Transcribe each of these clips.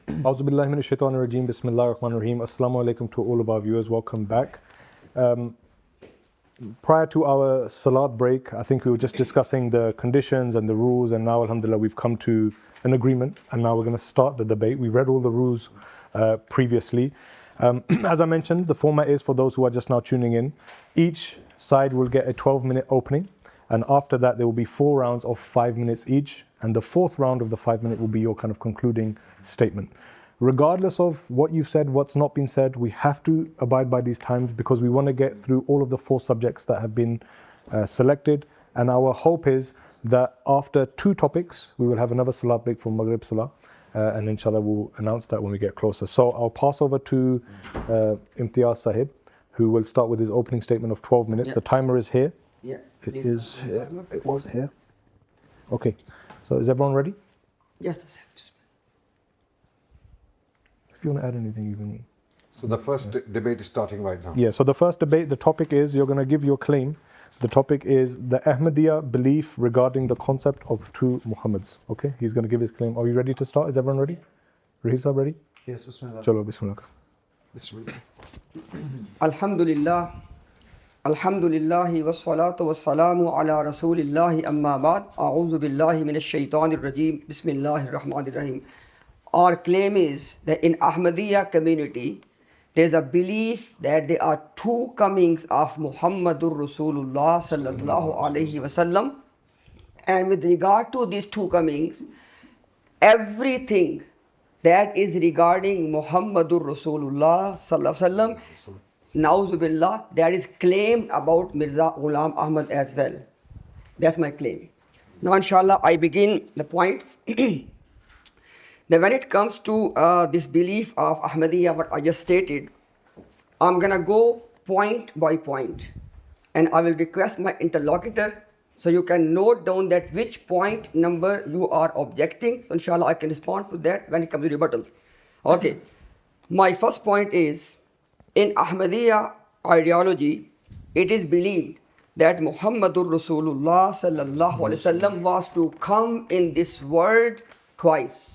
A'udhu billahi minash shaitanir rajeem. Bismillahir rahmanir rahim. Assalamu alaikum to all of our viewers. Welcome back. Prior to our salat break, I think we were just discussing the conditions and the rules, and now alhamdulillah we've come to an agreement, and now we're going to start the debate. We read all the rules previously. As I mentioned, the format is, for those who are just now tuning in, each side will get a 12-minute opening, and after that there will be 4 rounds of 5 minutes each, and the 4th round of the 5-minute will be your kind of concluding statement. Regardless of what you've said, what's not been said, we have to abide by these times because we want to get through all of the 4 subjects that have been selected, and our hope is that after 2 topics we will have another salat break from Maghrib Salah, and inshallah we'll announce that when we get closer. So I'll pass over to Imtiaz Sahib, who will start with his opening statement of 12 minutes. Yeah. The timer is here. Yeah. It is here. It was here. Okay. So is everyone ready? Yes. If you want to add anything, you can. So the first debate is starting right now. Yeah. So the first debate, the topic is, you're going to give your claim. The topic is the Ahmadiyya belief regarding the concept of 2 Muhammads. Okay. He's going to give his claim. Are you ready to start? Is everyone ready? Raheel Sahib ready? Yes. Bismillah. Chalo, bismillah. Bismillah. Alhamdulillah. Alhamdulillahi wassalatu wassalamu ala rasulillahi amma ba'd. A'udhu billahi minash shaitanir rajeem. Bismillahir rahmanir rahim. Our claim is that in Ahmadiyya community, there is a belief that there are 2 comings of Muhammadur Rasulullah sallallahu alaihi wasallam, and with regard to these 2 comings, everything that is regarding Muhammadur Rasulullah sallallahu alaihi wasallam, Na'udhu billah, that is claimed about Mirza Ghulam Ahmad as well. That's my claim. Now inshallah I begin the points. Then when it comes to this belief of Ahmadiyya, what I just stated, I'm going to go point by point, and I will request my interlocutor so you can note down that which point number you are objecting. So inshallah I can respond to that when it comes to rebuttals. Okay. My first point is, in Ahmadiyya ideology, it is believed that Muhammadur Rasulullah sallallahu alaihi wasallam was to come in this world twice.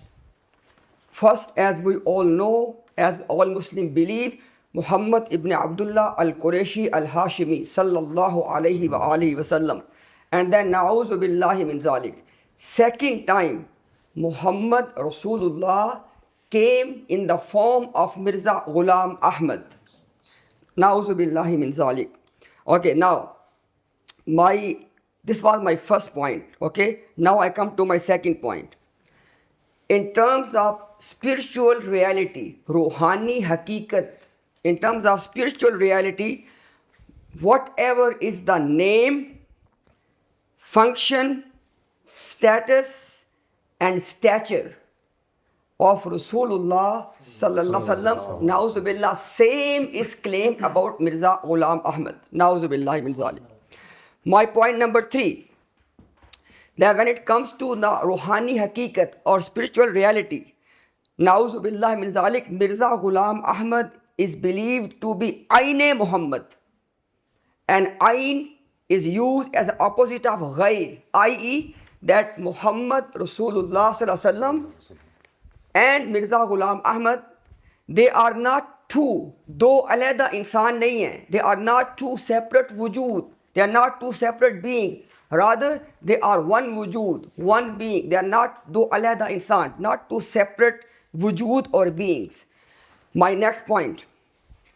First, as we all know, as all Muslims believe, Muhammad ibn Abdullah al-Qurayshi al-Hashimi sallallahu alaihi wa alihi wasallam. And then na'udhu billahi min zalik. Second time, Muhammad Rasulullah came in the form of Mirza Ghulam Ahmad. Na'udhu billahi min zalik. Okay, now, this was my first point. Okay, now I come to my second point. In terms of spiritual reality, ruhani hakikat, in terms of spiritual reality, whatever is the name, function, status, and stature of Rasulullah sallallahu alaihi wasallam, na'udhu billah, same is claimed about Mirza Ghulam Ahmad. Na'udhu billahi min zalik. My point number 3, that when it comes to the ruhani hakikat or spiritual reality, na'udhu billahi min zalik, Mirza Ghulam Ahmad is believed to be Ayn Muhammad, and Ayn is used as the opposite of Ghair, i.e. that Muhammad Rasulullah sallallahu alaihi wasallam and Mirza Ghulam Ahmad, they are not 2, though alayda insan nahi hai. They are not 2 separate wujud. They are not 2 separate beings. Rather, they are one wujud, one being. They are not, though alayda insan, not 2 separate wujud or beings. My next point,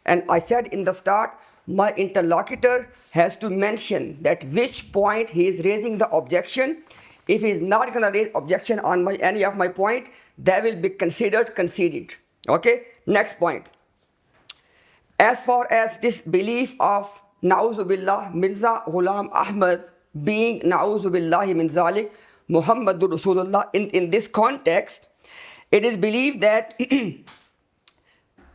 and I said in the start, my interlocutor has to mention that which point he is raising the objection. If he is not going to raise objection on any of my point, that will be considered conceded. Okay, next point. As far as this belief of na'udhu billah, Mirza Ghulam Ahmad being na'udhu billahi min zalik, Muhammadur Rasulullah, in this context, it is believed that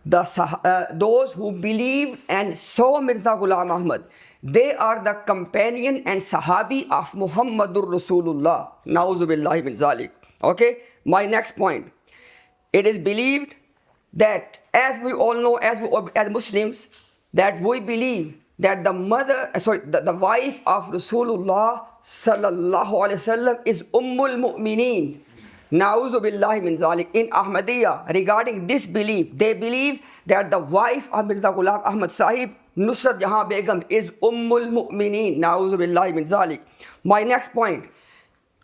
those who believe and saw Mirza Ghulam Ahmad, they are the companion and sahabi of Muhammadur Rasulullah. Na'udhu billahi min zalik. Okay, my next point. It is believed that, as we all know, as Muslims, that we believe that the wife of Rasulullah sallallahu alaihi wasallam is Ummul Mu'mineen. Na'udhu billahi min zalik. In Ahmadiyya, regarding this belief, they believe that the wife of Mirza Ghulam Ahmad Sahib, Nusrat Jahan Begum, is Ummul Mu'mineen. Na'udhu billahi min zalik. My next point.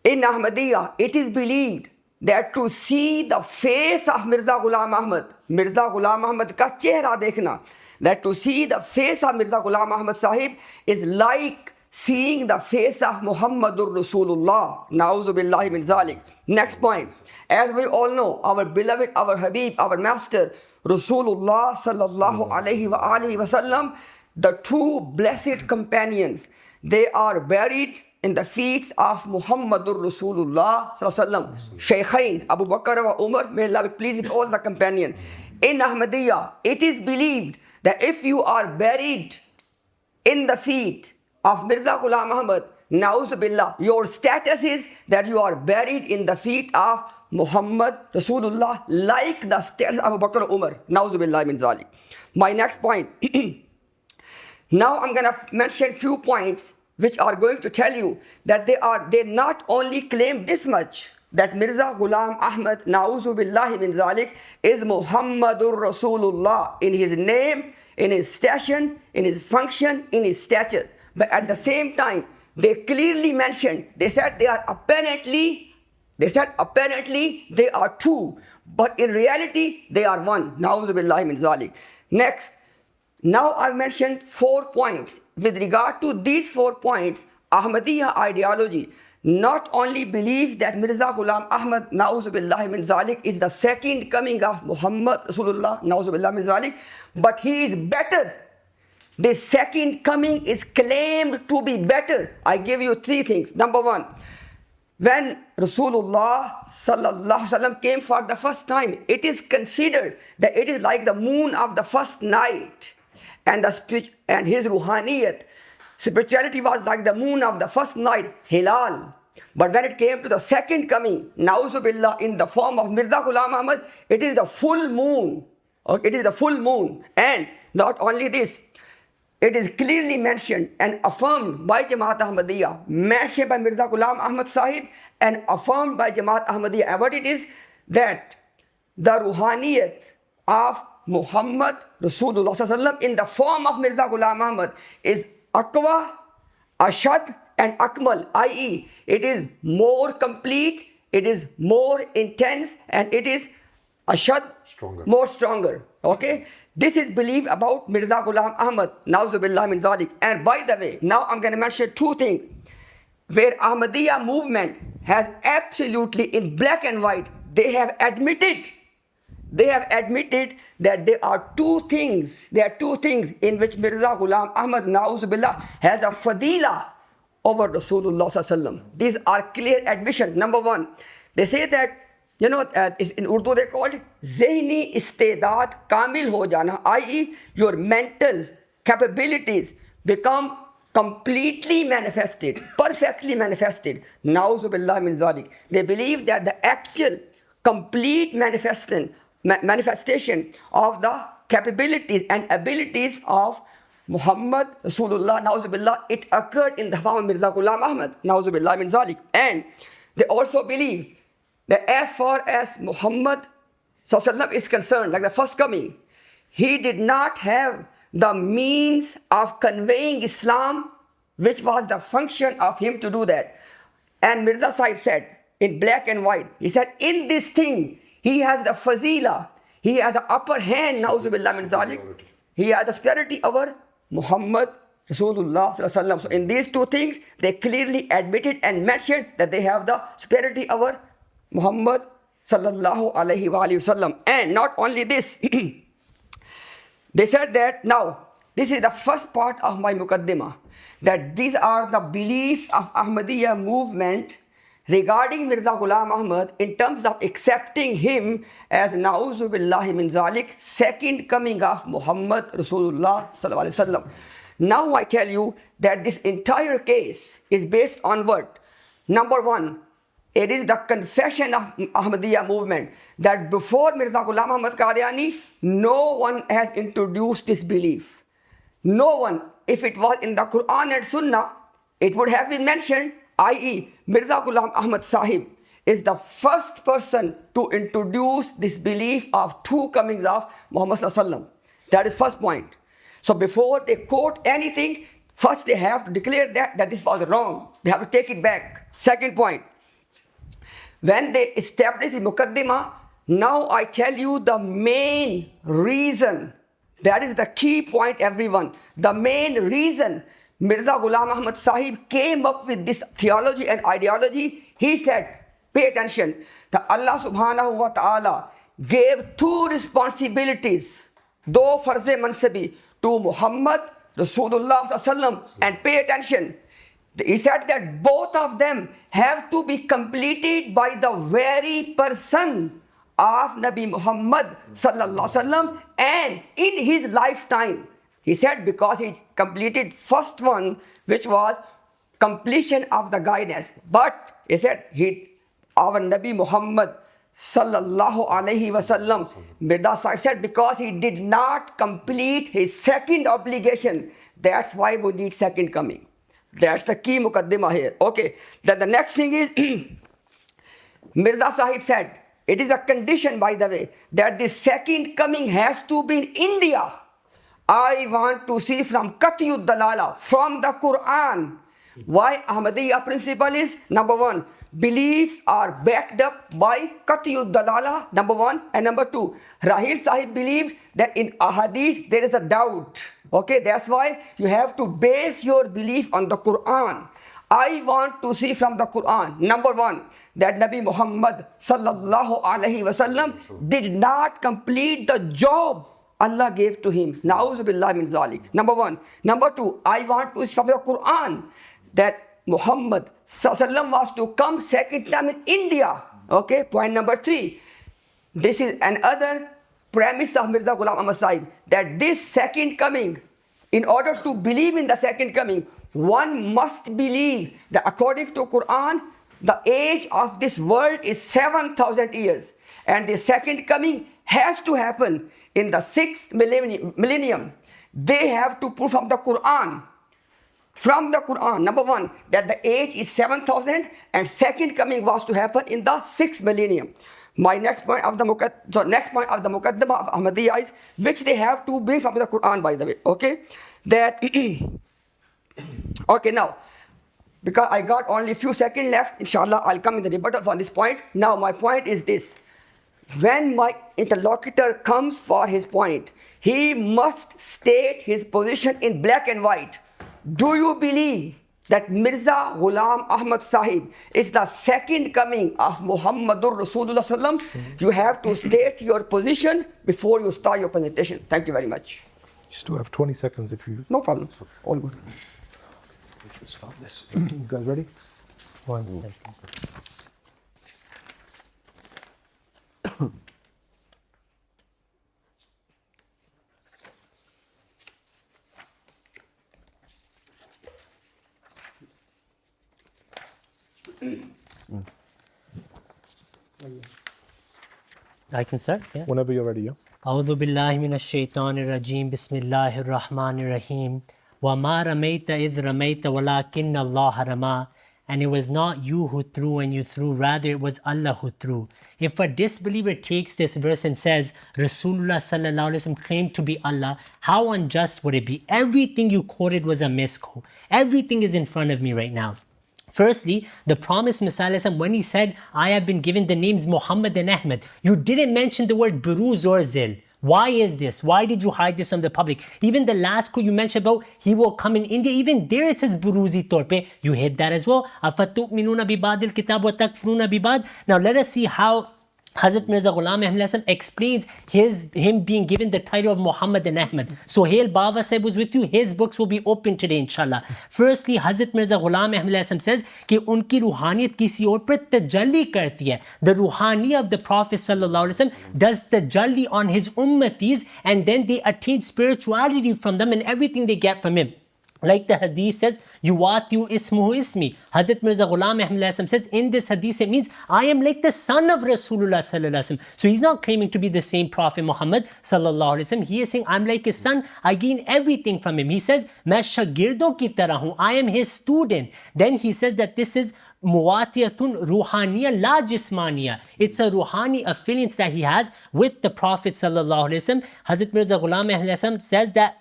In Ahmadiyya, it is believed that to see the face of Mirza Ghulam Ahmad ka chehra dekhna, that to see the face of Mirza Ghulam Ahmad Sahib is like seeing the face of Muhammadur Rasulullah. Na'udhu billahi min zalik. Next point. As we all know, our beloved, our Habib, our master, Rasulullah sallallahu alayhi wa alihi wa sallam, the two blessed companions, they are buried in the feet of Muhammadur Rasulullah sallallahu alayhi wa sallam. Shaykhain, Abu Bakr wa Umar, may Allah be pleased with all the companions. In Ahmadiyya, it is believed that if you are buried in the feet of Mirza Ghulam Ahmad, na'udhu billah, your status is that you are buried in the feet of Muhammad Rasulullah, like the status of Abu Bakr Umar. Na'udhu billah min zalik. My next point. Now I'm going to mention few points which are going to tell you that they not only claim this much, that Mirza Ghulam Ahmad, na'udhu billahi min zalik, is Muhammadur Rasulullah in his name, in his station, in his function, in his stature. But at the same time, they clearly mentioned, they said apparently they are two, but in reality they are one. Na'udhu billahi min zalik. Next, now I've mentioned 4 points. With regard to these 4 points, Ahmadiyya ideology not only believes that Mirza Ghulam Ahmad, na'udhu billahi min zalik, is the second coming of Muhammad Rasulullah, na'udhu billahi min zalik, but he is better. The second coming is claimed to be better. I give you 3 things. Number 1, when Rasulullah sallallahu alaihi wasallam came for the first time, it is considered that it is like the moon of the first night, and his ruhaniyat, spirituality was like the moon of the first night, hilal. But when it came to the second coming, na'udhu billah, in the form of Mirza Ghulam Ahmad, it is the full moon. It is the full moon. And not only this, it is clearly mentioned and affirmed by Jamaat Ahmadiyya, mentioned by Mirza Ghulam Ahmad Sahib and affirmed by Jamaat Ahmadiyya. And what it is, that the ruhaniyat of Muhammad Rasulullah sallallahu alaihi wasallam in the form of Mirza Ghulam Ahmad is aqwa, ashad and akmal, i.e. it is more complete, it is more intense, and it is ashad, more stronger. Okay? This is believed about Mirza Ghulam Ahmad, na'udhu billah min zalik. And by the way, now I'm going to mention 2 things where Ahmadiyya movement has absolutely, in black and white, they have admitted that there are 2 things in which Mirza Ghulam Ahmad, na'udhu billah, has a fadila over Rasulullah sallallahu alaihi wasallam. These are clear admissions. Number 1, they say that, in Urdu they call it zehni istedad kamil ho jana, i.e. your mental capabilities become completely manifested, perfectly manifested. Na'udhu billah min zalik. They believe that the actual complete manifestation of the capabilities and abilities of Muhammad Rasulullah, na'udhu billah, it occurred in the form of Mirza Ghulam Ahmad, na'udhu billah min zalik. And they also believe that as far as Muhammad sallallahu alaihi wasallam is concerned, like the first coming, he did not have the means of conveying Islam, which was the function of him to do that. And Mirza Sahib said, in black and white, he said, in this thing, he has the fazila, he has the upper hand, na'udhu billah min zalik. He has the superiority over Muhammad Rasulullah sallallahu alaihi wasallam. So in these 2 things, they clearly admitted and mentioned that they have the superiority over Muhammad sallallahu alaihi wasallam. And not only this, they said that, now, this is the first part of my muqaddimah, that these are the beliefs of Ahmadiyya movement regarding Mirza Ghulam Ahmad in terms of accepting him as na'udhu billahi min zalik, second coming of Muhammad Rasulullah sallallahu alaihi wasallam. Now I tell you that this entire case is based on what? Number 1, it is the confession of Ahmadiyya movement that before Mirza Ghulam Ahmad Qadiani, no one has introduced this belief. No one. If it was in the Quran and Sunnah, it would have been mentioned, i.e. Mirza Ghulam Ahmad Sahib is the first person to introduce this belief of two comings of Muhammad sallallahu alaihi wasallam. That is first point. So before they quote anything, first they have to declare that this was wrong. They have to take it back. Second point, when they establish the muqaddimah, now I tell you the main reason. That is the key point, everyone. The main reason Mirza Ghulam Ahmad Sahib came up with this theology and ideology, he said, pay attention, that Allah subhanahu wa ta'ala gave two responsibilities, do farz-e mansabi, to Muhammad Rasulullah sallallahu alaihi wasallam, and pay attention. He said that both of them have to be completed by the very person of Nabi Muhammad sallallahu alaihi wasallam, and in his lifetime. He said because he completed first one, which was completion of the guidance. But he said our Nabi Muhammad sallallahu alaihi wasallam, Mirza Sahib said, because he did not complete his second obligation, that's why we need second coming. That's the key muqaddimah here. Okay, then the next thing is Mirza Sahib said, it is a condition, by the way, that the second coming has to be in India. I want to see from Qat'iyud Dalala, from the Quran. Why Ahmadiyya principle is, number one, beliefs are backed up by Qat'iyud Dalala, number one. And number two, Rahil Sahib believed that in ahadith there is a doubt. Okay, that's why you have to base your belief on the Quran. I want to see from the Quran, number one, that Nabi Muhammad sallallahu alaihi wasallam did not complete the job Allah gave to him. Na'udhu billahi min zalik. Number one. Number two, I want to see from the Quran that Muhammad sallallahu alaihi wasallam was to come second time in India. Okay, point number three. This is another premise of Mirza Ghulam Ahmad Sahib, that this second coming, in order to believe in the second coming, one must believe that according to Quran, the age of this world is 7,000 years. And the second coming has to happen in the 6th millennium. They have to prove from the Quran. From the Quran, number one, that the age is 7,000 and second coming was to happen in the 6th millennium. My next point of the muqaddimah of Ahmadiyya is, which they have to bring from the Quran, by the way. Okay, that okay, now because I got only a few seconds left, inshallah I'll come in the rebuttal on this point. Now my point is this: when my interlocutor comes for his point, he must state his position in black and white. Do you believe that Mirza Ghulam Ahmad Sahib is the second coming of Muhammadur Rasulullah sallam? You have to state your position before you start your presentation. Thank you very much. You still have 20 seconds if you... No problem. All good. Let's start this. You guys ready? 1 second. I can start, yeah. Whenever you're ready, yeah. أعوذ بالله من الشيطان الرجيم بسم الله الرحمن الرحيم وما رميت إذ رميت ولكن الله رمى. And it was not you who threw when you threw, rather it was Allah who threw. If a disbeliever takes this verse and says Rasulullah sallallahu alaihi wasallam claimed to be Allah, how unjust would it be? Everything you quoted was a misquote. Everything is in front of me right now. Firstly, the promised Messiah, when he said, I have been given the names Muhammad and Ahmad, you didn't mention the word Buruz or Zil. Why is this? Why did you hide this from the public? Even the last quote you mentioned about, he will come in India, even there it says Buruzi Torpe. You hid that as well. أَفَتُؤْمِنُونَ بِبَعْدِ الْكِتَابِ وَتَكْفُرُونَ بِبَعْدِ. Now let us see how Hazrat Mirza Ghulam Ahmad explains him being given the title of Muhammad and Ahmad. Sohail Baba Sahib was with you. His books will be open today, inshallah. Firstly, Hazrat Mirza Ghulam Ahmad says कि उनकी रूहानियत किसी और पर तजल्ली करती है. The ruhani of the Prophet sallallahu alaihi wasallam does tajalli on his ummatis, and then they attain spirituality from them and everything they get from him. Like the hadith says, Yuwatiyu ismuhu ismi. Hazrat Mirza Ghulam Ahmad says, in this hadith it means, I am like the son of Rasulullah sallallahu alaihi wasallam. So he's not claiming to be the same Prophet Muhammad sallallahu alaihi wasallam. He is saying, I'm like his son, I gain everything from him. He says, Main shagirdo ki tarah hu, I am his student. Then he says that this is مواتیتن روحانیہ law جسمانیہ. It's a روحانی affiliance that he has with the Prophet صلی اللہ علیہ وسلم. حضرت مرزا غلام احمد علیہ السلام says that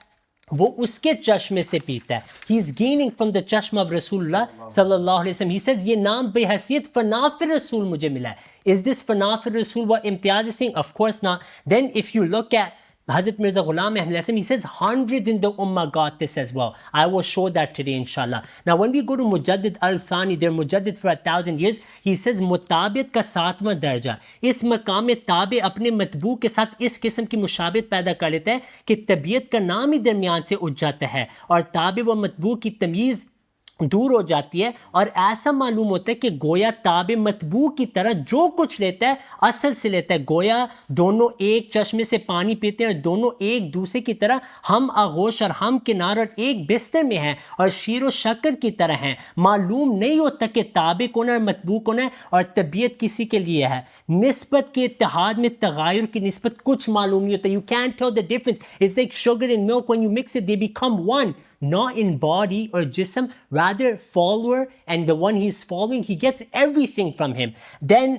وہ اس کے چشمے سے پیتا ہے. He is gaining from the چشمہ of رسول اللہ صلی اللہ علیہ وسلم. He says یہ نام بے حیثیت فنا فی رسول مجھے ملا ہے. Is this فنا فی رسول what Imtiaz is saying? Of course not. Then if you look at Hazrat Mirza Ghulam Ahmad Hasan, he says hundreds in the ummah got this as well. I will show that today inshallah. Now when we go to Mujaddid al-Thani, they're Mujaddid for 1,000 years. He says مطابق کا 7واں درجہ اس مقام تابع اپنے مطبوع کے ساتھ اس قسم کی مشابہت پیدا کر لیتا ہے کہ طبیعت کا نام ہی درمیان سے اٹھ جاتا ہے اور تابع و مطبوع کی تمیز دور ہو جاتی ہے اور ایسا معلوم ہوتا ہے کہ گویا تابع مطبوع کی طرح جو کچھ لیتا ہے اصل سے لیتا ہے. گویا دونوں ایک چشمے سے پانی پیتے ہیں اور دونوں ایک دوسرے کی طرح ہم آغوش اور ہم کنار اور ایک بستر میں ہیں اور شیر و شکر کی طرح ہیں. معلوم نہیں ہوتا کہ تابع کون ہے اور مطبوع کون ہے اور طبیعت کسی کے لیے ہے. نسبت کے اتحاد میں تغیر کی نسبت کچھ معلوم نہیں ہوتا. You can't tell the difference. It's like sugar and milk. When you mix it, they become one. Not in body or jism, rather follower, and the one he's following, he gets everything from him. Then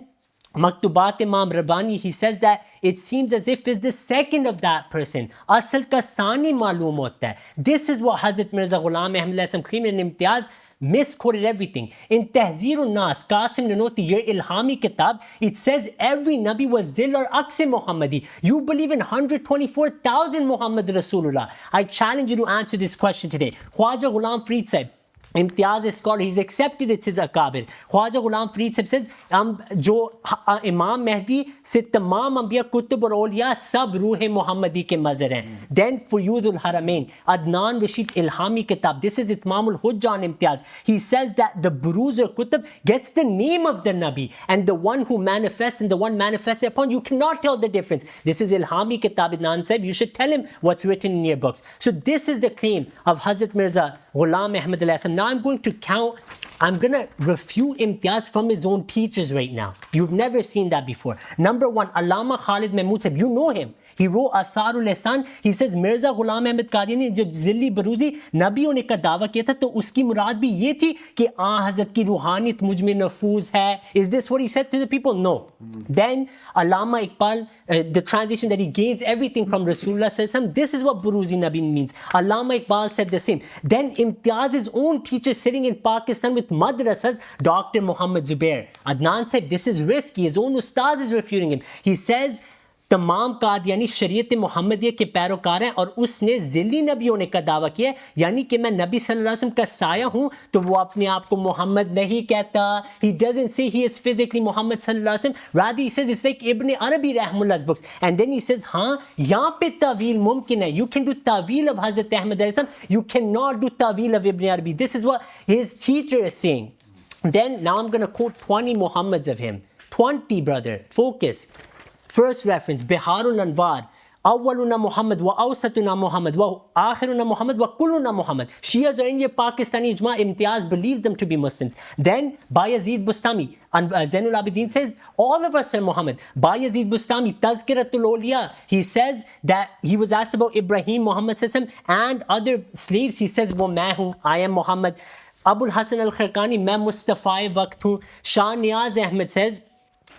Maktubat Imam Rabbani, he says that it seems as if it's the second of that person. Asal ka sani maloom hota hai. This is what Hazrat Mirza Ghulam Ahmad claimed in Imtiaz, misquoted everything. In Tahzeer al-Nas, Qasim Nanoti, your Ilhami Kitab, it says every Nabi was Zil or Aqs Muhammadi. You believe in 124,000 Muhammad Rasulullah. I challenge you to answer this question today. Khwaja Ghulam Farid said, Imtiaz scholar, he's accepted it's his akabir. خواجہ غلام فرید صاحب says جو امام مہدی سے تمام انبیاء کتب اور اولیاء سب روح محمدی کے مظہر ہیں. Then فیوض الحرمین, عدنان رشید الہامی کتاب, this is اتمام Hijjah on Imtiaz. He says that the Buruz or Kutub gets the name of the Nabi and the one who manifests and the one manifested upon, you cannot tell the difference. This is Ilhami Kitab Adnan Sahib, you should tell him what's written in your books. So this is the claim of Hazrat Mirza Ghulam Ahmad alayhi salam. Now I'm going to count, I'm going to refute Imtiaz from his own teachers right now. You've never seen that before. Number one, Allama Khalid Mahmood Sahib, you know him. He wrote Atharul Ihsan. He says Mirza Ghulam Ahmad Qadiani jab Zilli Baruzi Nabi होने का दावा किया था तो उसकी मुराद भी ये थी कि हज़रत की रूहानियत मुझ में नफूज है. Is this what he said to the people? No. Then Allama Iqbal, the translation that he gains everything from Rasulullah sallallahu alaihi wasallam, this is what Baruzi Nabi means. Allama Iqbal said the same. Then Imtiaz's own teacher sitting in Pakistan with madrasas, Dr. Muhammad Zubair. Adnan said this is risky. His own ustaz is refuting him. He says تمام قادیانی شریعت محمدیہ کے پیروکار ہیں اور اس نے ذلی نبی ہونے کا دعویٰ کیا ہے, یعنی کہ میں نبی صلی اللہ علیہ وسلم کا سایہ ہوں, تو وہ اپنے آپ کو محمد نہیں کہتا. He doesn't say he is physically Muhammad صلی اللہ علیہ وسلم, rather he says it's like Ibn Arabi رحم Allah's books. And then he says ہاں یہاں پہ تعویل ممکن ہے, you can do تعویل of Hazrat Ahmad علیہ السلام, you cannot do تعویل of Ibn Arabi. This is what his teacher is saying. Then now I'm going to quote 20 Muhammads of him. 20, brother, focus. First reference, Biharul Anwar, Awwaluna Muhammad wa Awsatuna Muhammad wa Akhiruna Muhammad wa Kulluna Muhammad. Shias are in your Pakistani Ijma, Imtiaz believes them to be Muslims. Then Bayazid Bustami, and Zainul Abidin says, all of us are Muhammad. Bayazid Bustami, Tazkiratul Awliya, he says that he was asked about Ibrahim, Muhammad Sassam, and other slaves. He says, wo main hoon, I am Muhammad. Abul Hasan al-Kharkani, main Mustafa Waqt hoon. Shah Niyaz Ahmed says,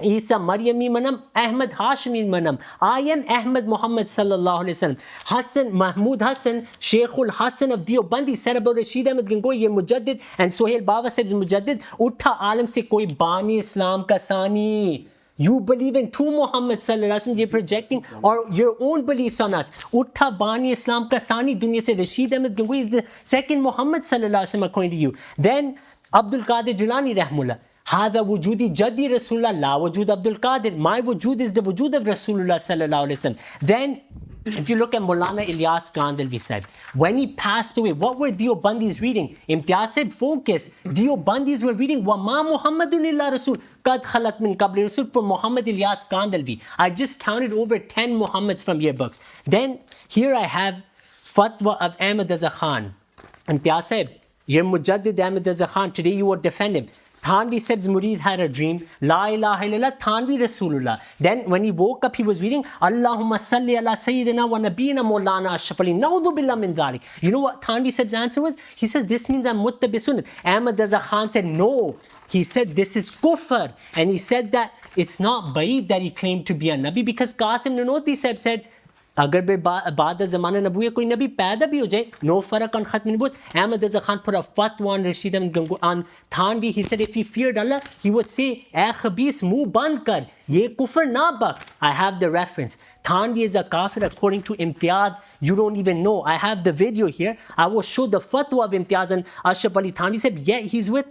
Isa Maryami Manam, Ahmad Hashimi Manam, I am Ahmad Muhammad sallallahu alayhi wasallam. Hassan Mahmud Hassan, Sheikhul Hassan of Deobandi said about Rashid Ahmad Gangohi, ye Mujaddid, and Sohail Baba said Mujaddid, Utha alam se koi bani Islam ka sani. You believe in two Muhammad sallallahu alayhi wasallam, you're projecting or your own beliefs on us. Utha bani Islam ka sani, dunya se Rashid Ahmad Gangohi is the second Muhammad sallallahu alayhi wasallam according to you. Then Abdul Qadir Jilani rahmullah, هذا وجودي جدي رسول الله لا وجود عبد القادر. My wujud is the wujud of Rasulullah sallallahu alaihi wasallam. Then if you look at Maulana Ilyas Kandalvi said, when he passed away, what were Deobandis reading? Imtiaz said, focus. Deobandis were reading وَمَا مُحَمَّدٌ إِلَّا رَسُولٌ قَدْ خَلَتْ مِنْ قَبْلِ رَسُولٍ from Muhammad Ilyas Kandalvi. I just counted over 10 Muhammads from your books. Then here I have Fatwa of Ahmad Raza Khan. Imtiaz said, you're Mujaddid Ahmad Raza Khan, today you will defend him. Thanvi Sahib's murid had a dream, La ilaha illallah, Thanvi Rasulullah. Then when he woke up, he was reading, Allahumma salli ala Sayyidina wa Nabiyina Maulana Ashraf Ali. Na'udhu billah min dhalik. You know what Thanvi Sahib's answer was? He says, this means I'm muttabi sunnat. Ahmad Raza Khan said, no, he said this is kufr, and he said that it's not ba'id that he claimed to be a nabi, because Qasim Nanoti said اگر بعد زمانہ نبوت کوئی نبی پیدا بھی ہو جائے, no فرق on ختم نبوت. Ahmad Reza Khan put a fatwa on Rashid on Thanvi. He said if he feared Allah, he would say, اے خبیث منہ بند کر, یہ کفر نہ بک. I have the reference. Thanvi is a kafir according to Imtiaz. You don't even know. I have the video here. I will show the fatwa of Imtiaz. And Ashraf Ali Thanvi said, yeah, he's with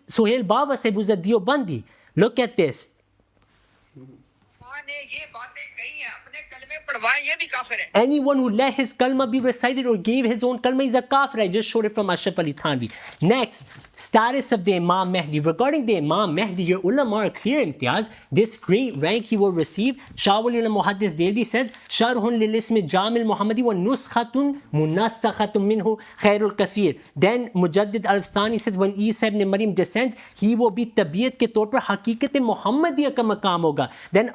Sohail Baba Sahib, who's a Deobandi. Look at this. Anyone who let his kalma be recited or gave his own kalma is a kafir. I just showed it from Ashraf Ali Thanvi. Next, status of the Imam Mahdi. Regarding the Imam Mahdi, your ulama are clear, Imtiaz. This great rank he will receive. Shah Wali Muhaddis Delvi says, Sharhun lil ismi Jamil Muhammadi wa nuskhatun munassakhatun minhu khairul kathir. Then Mujaddid al-Thani says, when Isa ibn Maryam descends, he will be tabiyat ke taur par haqiqat Muhammadiyya ka maqam hoga. Then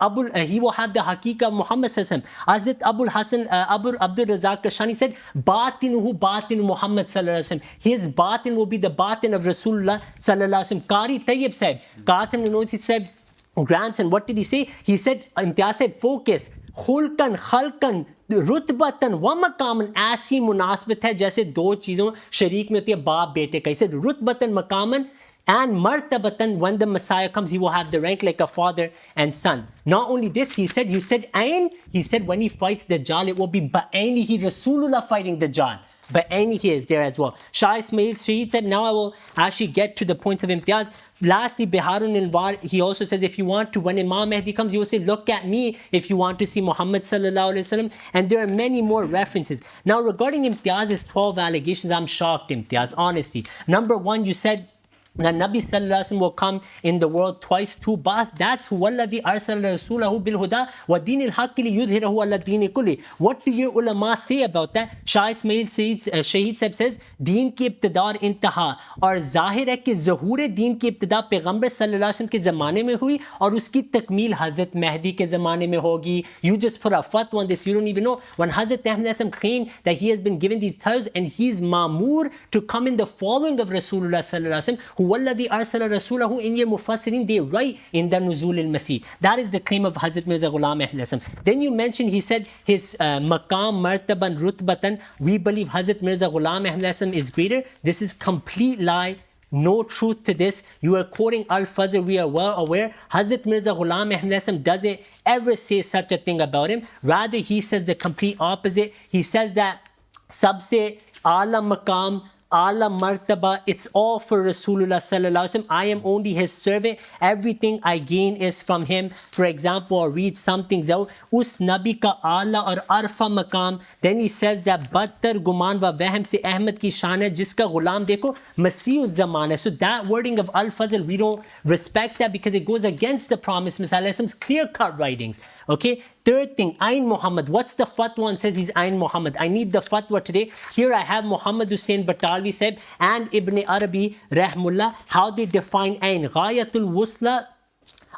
he will have the haqiqah of Muhammad sallallahu alaihi wasallam. Hazrat Abul Hasan Abdul Razak Kashani said, Batinuhu Batinu Muhammad sallallahu alaihi wasallam. His batin will be the batin of Rasulullah sallallahu alaihi wasallam. Qari Tayyib said, Qasim Nanoti said, grandson, what did he say? He said, Imtiaz said, focus, khulkan, khalkan, rutbatan wa maqaman, ऐसी मुनासबत है जैसे दो चीज़ों शरीक में होती है बाप बेटे का. He said, rutbatan maqaman and martabatan, when the Messiah comes, he will have the rank like a father and son. Not only this, he said, you said ayn, he said when he fights Dajjal, it will be ba'aynihi Rasulullah fighting Dajjal. Ba'aynihi is there as well. Shah Ismail Shaheed said, now I will actually get to the points of Imtiaz. Lastly, Biharun al-War, he also says, if you want to, when Imam Mahdi comes, you will say, look at me if you want to see Muhammad sallallahu alaihi wasallam. And there are many more references. Now, regarding Imtiaz's 12 allegations, I'm shocked, Imtiaz, honestly. Number one, you said, that Nabi sallallahu alaihi wasallam will come in the world twice, two baths. That's huwallazi arsala rasulahu bil huda wa dinil haqqi liyudhhirahu ala dini kulli. What do your ulama say about that? Shah Ismail Shaheed Sahib says, deen ki ibtida aur intaha, aur zahir hai ki zuhur deen ki ibtida पैगंबर sallallahu alaihi wasallam ke zamane mein hui aur uski takmeel Hazrat Mahdi ke zamane mein hogi. You just put a fatwa on this, you don't even know. When Hazrat Ahmad claimed that he has been given these titles and he's ma'mur to come in the following of Rasulullah sallallahu alaihi wasallam, وَالَّذِي أَرْسَلَ رَسُولَهُ, in your Mufassirin, they write in the Nuzul al-Masih. That is the claim of Hazrat Mirza Ghulam Ahmad. Then you mentioned, he said, his maqam, martaban, rutbatan, we believe Hazrat Mirza Ghulam Ahmad is greater. This is complete lie. No truth to this. You are quoting Al-Fazl. We are well aware. Hazrat Mirza Ghulam Ahmad doesn't ever say such a thing about him. Rather, he says the complete opposite. He says that sabse ala maqam, Ala martaba, it's all for Rasulullah sallallahu alaihi wasallam. I am only his servant. Everything I gain is from him. For example, I'll read some things out. Us nabi ka ala aur arfa maqam. Then he says that badtar guman wa wahm se Ahmad ki shan hai, jiska ghulam dekho masih uz zaman hai. So that wording of Al-Fazl, we don't respect that because it goes against the promise Messiah Muhammad's clear-cut writings. Okay. Third thing, Ayn Muhammad. What's the fatwa and says he's Ayn Muhammad? I need the fatwa today. Here I have Muhammad Hussain Batalvi Sahib and Ibn Arabi Rahmullah, how they define Ayn. Ghayatul Wusla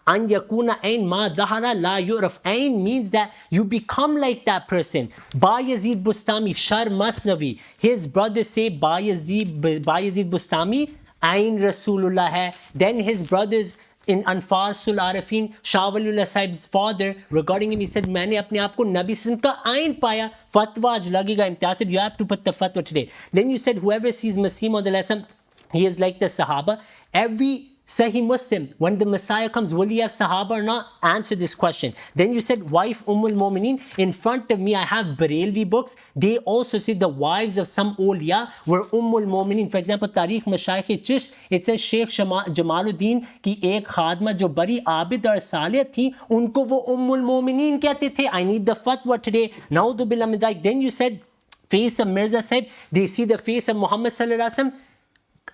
an yakuna Ayn ma dhahara la yuraf. Ayn means that you become like that person. Bayazid Bustami, Shar Masnavi. His brothers say Bayazid Bustami, Ayn Rasulullah hai. Then his brothers in Anfasul Arifin, Shah Waliullah Sahib's father, regarding him, he said, मैंने अपने आप को नबी system का आइन पाया. Fatwa आज लगेगा. Imtiaz, you have to put the fatwa today. Then you said, whoever sees Masih on the lesson, he is like the Sahaba. Every Sahih Muslim, when the Messiah comes, will he have Sahaba or not? Answer this question. Then you said, wife Ummul Mu'mineen. In front of me, I have Barelvi books. They also say the wives of some awliya were Ummul Mu'mineen. For example, Tareekhi Mashayikh Chish, it says Sheikh Jamaluddin ki ek khadma jo bari abid aur salih thi, unko wo Ummul Mu'mineen kehte the. I need the fatwa today. Naudhu billah min dhalik. Then you said, face of Mirza Sahib, they see the face of Muhammad sallallahu alaihi wasallam.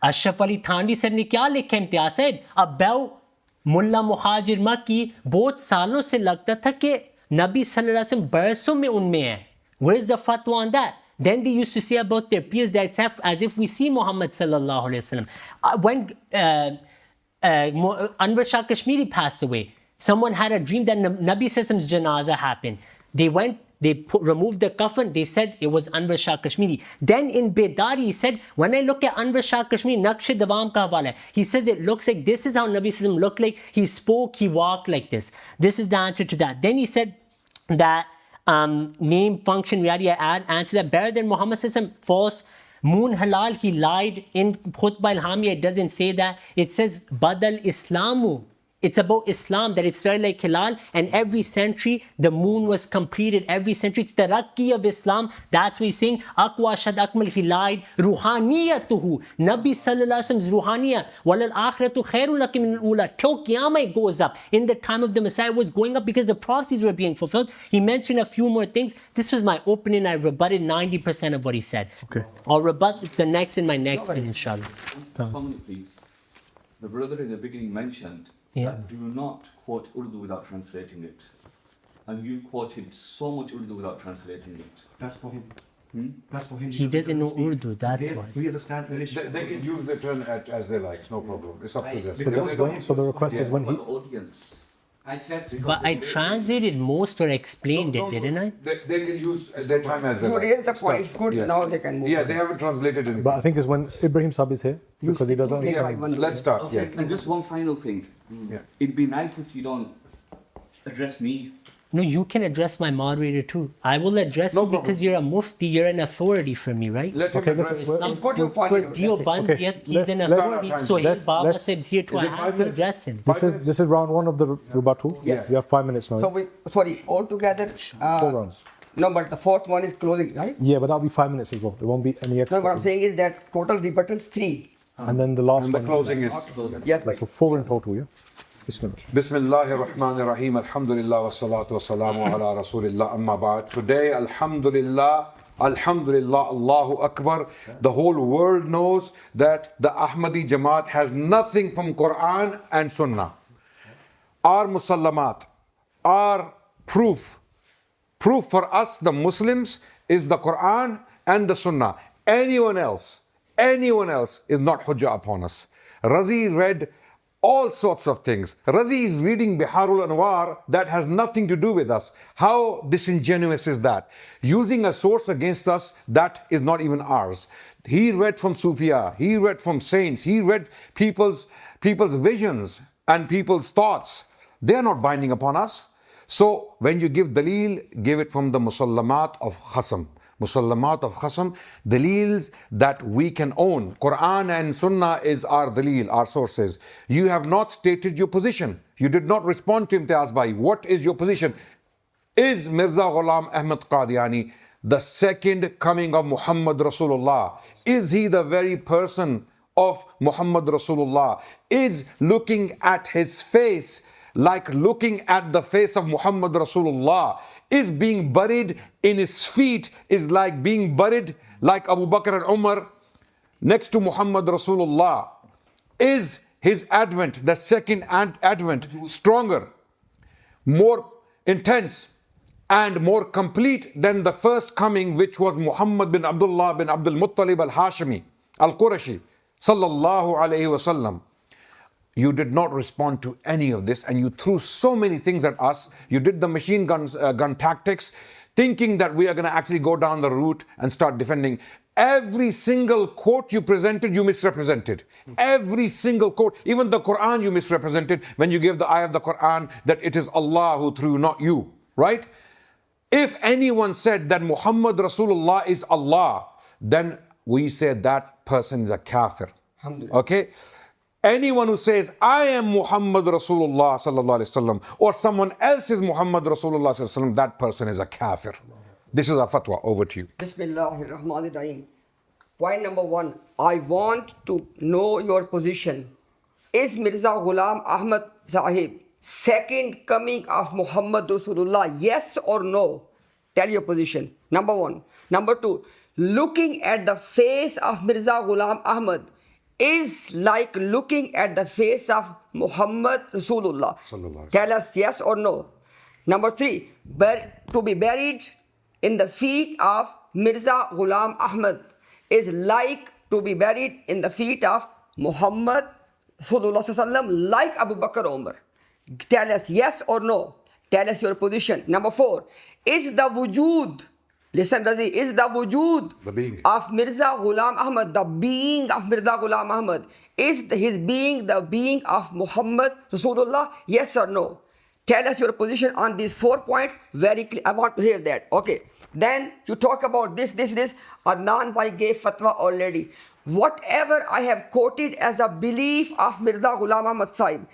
Ashraf Ali Thanvi साहब ने क्या लिखा इम्तियाज साहब? अबौ मुल्ला मुहाजिर मक्की बहुत सालों से लगता था कि नबी सल्लल्लाहु अलैहि वसल्लम बरसों में उनमें है. Where is the fatwa on that? Then they used to say about their peers that it's as if we see Muhammad sallallahu alaihi wasallam. When Anwar Shah Kashmiri passed away, someone had a dream that Nabi Sallallahu Alaihi Wasallam's janaza happened. They went they removed the kafan, they said it was Anwar Shah Kashmiri. Then in Bedari, he said, when I look at Anwar Shah Kashmiri, Naqsh Dawam ka hawala hai, he says it looks like this is how Nabi Sallallahu Alaihi Wasallam looked like. He spoke, he walked like this. This is the answer to that. Then he said that name, function, reality, answer that better than Muhammad Sallallahu Alaihi Wasallam, false. Moon halal, he lied in Khutbah al-Hamiyya, it doesn't say that. It says Badal Islamu. It's about Islam, that it started like Hilal, and every century the moon was completed. Every century, Tareekhi of Islam, that's what he's saying. Aqwa Shad Akmal, he lied. Ruhaniyatuhu, Nabi Sallallahu Alaihi Wasallam's Ruhaniyah. Walal akhiratu khairul laki min al-ula. Till Qiyamah goes up. In the time of the Messiah was going up because the prophecies were being fulfilled. He mentioned a few more things. This was my opening. I rebutted 90% of what he said. Okay. I'll rebut the next in my next one, inshallah. Please. The brother in the beginning mentioned that do not quote Urdu without translating it. And you quoted so much Urdu without translating it. That's for him. That's for him. He doesn't know Urdu, that's why. We understand English. They can use the term as they like, no problem. It's up to them. So the request is when he... The audience. I said to But I translated most or explained it, didn't I? They can use at their time as they You like. raise the point, good, Yes. now they can move. Yeah, they haven't translated anything. But I think it's when Ibrahim Sahib is here, because he doesn't Yeah, understand. let's start. Yeah. And just one final thing. Yeah. It'd be nice if you don't address me. No, you can address my moderator too. I will address No you problem. because you're a mufti, you're an authority for me, right? Let him Okay, address. let's- Put your point For out, Dio that's it. Bandiyat, he's let's- an let's- authority. So let's- Baba let's- Sahib's here to Is it I 5 have to minutes? address him. This is round one of the rebuttal. Yes. We have 5 minutes now. So we, sorry, altogether, 4 rounds. no, but the fourth one is closing, right? Yeah, but that'll be 5 minutes as well. There won't be any No, extra. what I'm saying is that total rebuttals 3. And then the last And the one. closing is Yes, bhai. So 4 in total, yeah? Bismillah. Bismillahir Rahmanir Rahim. Alhamdulillah wa salatu wa salamu ala Rasulillah amma ba'd. Today, Alhamdulillah, Alhamdulillah, Allahu Akbar. The whole world knows that the Ahmadi Jamaat has nothing from Quran and Sunnah. Our Musallamat, our proof for us, the Muslims, is the Quran and the Sunnah. Anyone else is not Hujjah upon us. Razi read all sorts of things. Razi is reading Biharul Anwar that has nothing to do with us. How disingenuous is that? Using a source against us that is not even ours. He read from Sufia, he read from saints, he read people's visions and people's thoughts. They are not binding upon us. So when you give dalil, give it from the musallamat of khasam. Musallamat of khasam, dalils that we can own. Quran and Sunnah is our dalil, our sources. You have not stated your position. You did not respond to Imtiaz Bhai. What is your position? Is Mirza Ghulam Ahmad Qadiani the second coming of Muhammad Rasulullah? Is he the very person of Muhammad Rasulullah? Is looking at his face like looking at the face of Muhammad Rasulullah? Is being buried in his feet is like being buried like Abu Bakr and Umar next to Muhammad Rasulullah? Is his advent, the second advent, stronger, more intense and more complete than the first coming, which was Muhammad bin Abdullah bin Abdul Muttalib al-Hashimi al-Qurashi sallallahu alayhi wa sallam? You did not respond to any of this, and you threw so many things at us. You did the machine gun tactics, thinking that we are going to actually go down the route and start defending. Every single quote you presented, you misrepresented. Every single quote, even the Quran you misrepresented when you gave the ayah of the Quran that it is Allah who threw, not you, right? If anyone said that Muhammad Rasulullah is Allah, then we say that person is a kafir. Okay? Anyone who says, I am Muhammad Rasulullah sallallahu alaihi wasallam, or someone else is Muhammad Rasulullah sallallahu alaihi wasallam, that person is a kafir. This is a fatwa. Over to you. Bismillahirrahmanirrahim. Point number 1. I want to know your position. Is Mirza Ghulam Ahmad Sahib second coming of Muhammad Rasulullah? Yes or no? Tell your position. Number 1. Number 2. Looking at the face of Mirza Ghulam Ahmad is like looking at the face of Muhammad Rasulullah. Tell us yes or no. Number 3, to be buried in the feet of Mirza Ghulam Ahmad is like to be buried in the feet of Muhammad Rasulullah like Abu Bakr Umar. Tell us yes or no. Tell us your position. Number 4, is the wujood, listen Razi, is the wujood The being. of Mirza Ghulam Ahmad, the being of Mirza Ghulam Ahmad, is his being the being of Muhammad Rasulullah? Yes or no? Tell us your position on these 4 points very clear. I want to hear that. Okay. Then you talk about this. Adnan Bhai gave fatwa already. Whatever I have quoted as a belief of Mirza Ghulam Ahmad Sahib,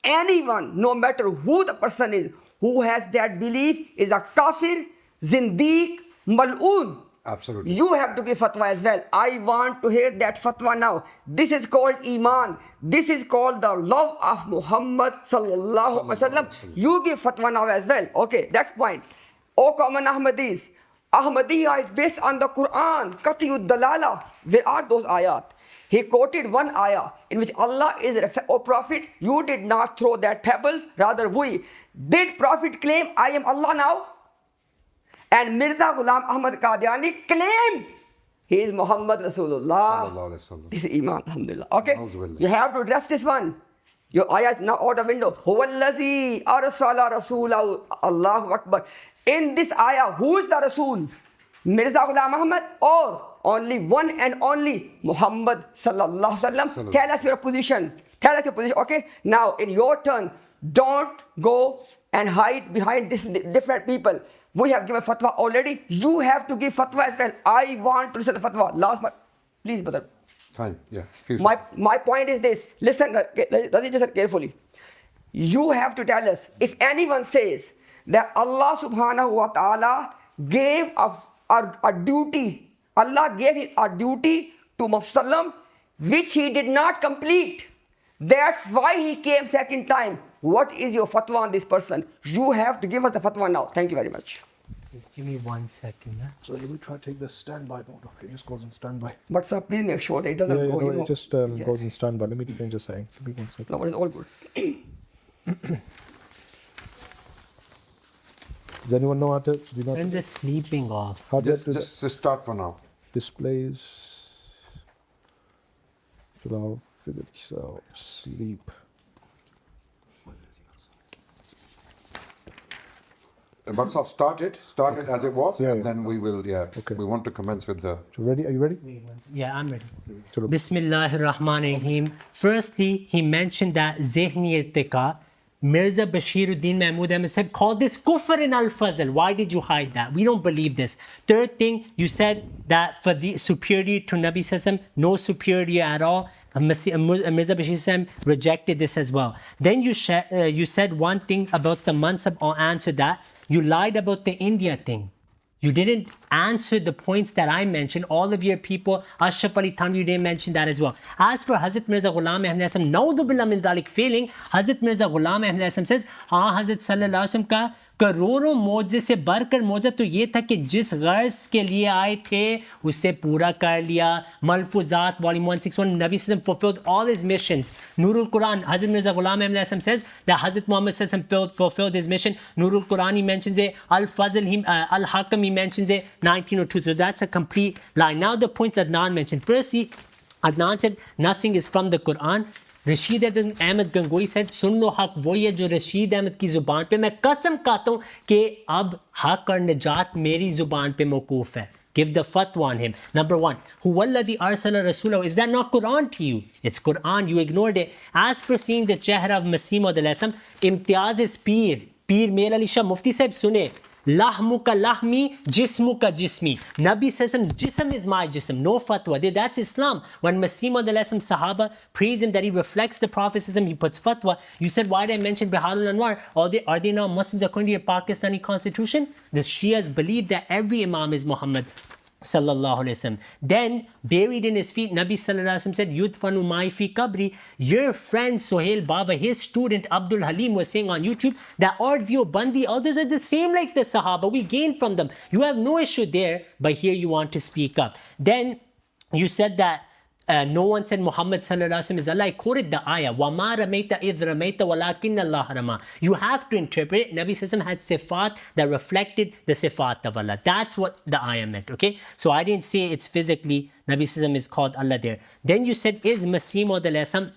anyone, no matter who the person is, who has that belief is a kafir, zindiq, mal'oon. Absolutely. You have to give fatwa as well. I want to hear that fatwa now. This is called Iman. This is called the love of Muhammad sallallahu alaihi wasallam. You give fatwa now as well. Okay, next point. O common Ahmadis, Ahmadiyya is based on the Quran. Qatiyud Dalala. Where are those ayat? He quoted one ayah in which Allah is, O Prophet, you did not throw that pebbles, rather we. Did Prophet claim, I am Allah now? And Mirza Ghulam Ahmad Qadiani claimed he is Muhammad Rasulullah. Sallallahu alaihi wasallam. This is Iman, alhamdulillah. Okay? Auzubillah. You have to address this one. Your ayah is now out of window. Huwallazi arsala rasulahu. Allahu Akbar. In this ayah, who is the Rasul? Mirza Ghulam Ahmad or only one and only Muhammad sallallahu alaihi wasallam? Tell us your position. Tell us your position. Okay? Now, in your turn, don't go and hide behind this different people. We have given fatwa already. You have to give fatwa as well. I want to listen to fatwa. Last but please, brother. Time. Yeah. Excuse me. My point is this. Listen, Razi, listen carefully. You have to tell us if anyone says that Allah subhanahu wa ta'ala gave a duty. Allah gave him a duty to Muhammad which he did not complete. That's why he came second time. What is your fatwa on this person? You have to give us the fatwa now. Thank you very much. Just give me 1 second. So let me try to take the standby mode off. It just goes in standby. But sir, please make sure that it doesn't go. It just goes in standby. Let me change the setting. Give me 1 second. No, it's all good. Does anyone know how to do that? Turn the sleeping off. How do you do that? Just start for now. Displays. Should I figure this out? Sleep. But so start it as it was, Yeah, and yeah. then we will. Yeah. Okay. We want to commence with the. So ready? Are you ready? Yeah, I'm ready. Chalo. Bismillahir Rahmanir Rahim. Firstly, he mentioned that Zihni Irtiqa, Mirza Bashiruddin Mahmud Ahmad said, call this kufr in al-fazl. Why did you hide that? We don't believe this. Third thing, you said that for the superiority to Nabi Sallallahu Alaihi Wasallam, no superiority at all. Mirza Bashir Sam rejected this as well. Then you said one thing about the mansab. I'll answer that. You lied about the India thing. You didn't answer the points that I mentioned. All of your people, Ashraf Ali Thanvi, you didn't mention that as well. As for Hazrat Mirza Ghulam Ahmad Islam, Naudhu Billah min dhalik failing, Hazrat Mirza Ghulam Ahmad Islam says, Hazrat Sallallahu Alaihi Wasallam ka करोड़ों मौजे से बढ़कर मौजा तो ये था कि जिस गर्ज के लिए आए थे उसे पूरा कर लिया. मलफूजात volume 161, Nabi Sallam fulfilled all his missions. Nurul Quran, Hazrat Mirza Ghulam Ahmad says that Hazrat Muhammad Sallam fulfilled his mission. Nurul Quran, he mentions it. Al-Fazl, Al-Hakam, he mentions it. 1902. So that's a complete lie. Now the points Adnan mentioned. Firstly, Adnan said nothing is from the Quran. Rashid Ahmad Gangohi said, सुन लो हक वही है जो रशीद अहमद की ज़ुबान पे मैं कसम खाता हूँ कि अब हक और निजात मेरी ज़ुबान पे मौकूफ़ है. Give the fatwa on him. Number one, Huwalladhi arsala rasulahu. Is that not Quran to you? It's Quran. You ignored it. As for seeing the chehra of Masih Maud al-Islam, imtiyaz is Peer. Peer Mir Ali Shah Mufti Sahib sune. Lahmuka lahmi, jismuka jismi. Nabi Sallam's jism is my jism. No fatwa. That's Islam. When Masih Maud al-Islam Sahaba praise him that he reflects the Prophetism, he puts fatwa. You said, why did I mention Biharul Anwar? Are they now Muslims according to your Pakistani constitution? The Shias believe that every Imam is Muhammad Sallallahu Alaihi Wasallam. Then, buried in his feet, Nabi Sallallahu Alaihi Wasallam said, Yudfanu mai fi kabri. Your friend Sohail Baba, his student Abdul Halim was saying on YouTube that audio bandi, others are the same like the Sahaba. We gain from them. You have no issue there, but here you want to speak up. Then, you said that no one said Muhammad Sallallahu Alaihi Wasallam is Allah. I quoted the ayah, وَمَا رَمَيْتَ إِذْ رَمَيْتَ وَلَكِنَّ اللَّهَ رَمَى. You have to interpret it. Nabi Sallallahu Alaihi Wasallam had sifat that reflected the sifat of Allah. That's what the ayah meant, okay? So I didn't say it's physically, Nabi Sallallahu Alaihi Wasallam is called Allah there. Then you said, is Masih Maud al-Islam?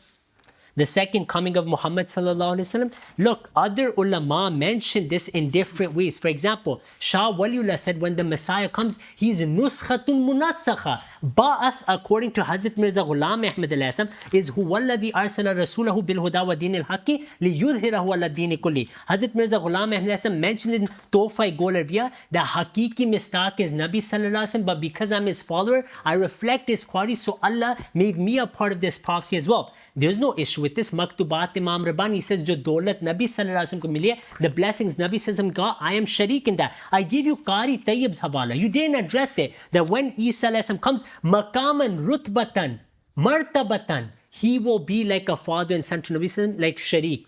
the second coming of Muhammad sallallahu alaihi wasallam. Look, other ulama mentioned this in different ways. For example, Shah Waliullah said when the Messiah comes, he's nuskhatun munassakha. Ba'ath, according to Hazrat Mirza Ghulam Ahmad al-Asam, is huwa alladhi arsala rasulahu bil huda wa din al-haqqi liyudhhirahu ala din kulli. Hazrat Mirza Ghulam Ahmad al-Asam mentioned in Tohfa Golarviya that Hakiki Mistaq is Nabi sallallahu alaihi wasallam, but because I'm his follower, I reflect his qualities, so Allah made me a part of this prophecy as well. There's no issue with this. Maktubat Imam Rabbani says, jo daulat Nabi sallallahu alaihi wasallam ko mili hai, the blessings Nabi sallallahu alaihi wasallam got, I am sharik in that. I give you Qari Tayyib's hawala. You didn't address it, that when Isa sallallahu alaihi wasallam comes, maqaman rutbatan martabatan, he will be like a father and son to Nabi sallallahu alaihi wasallam, like sharik.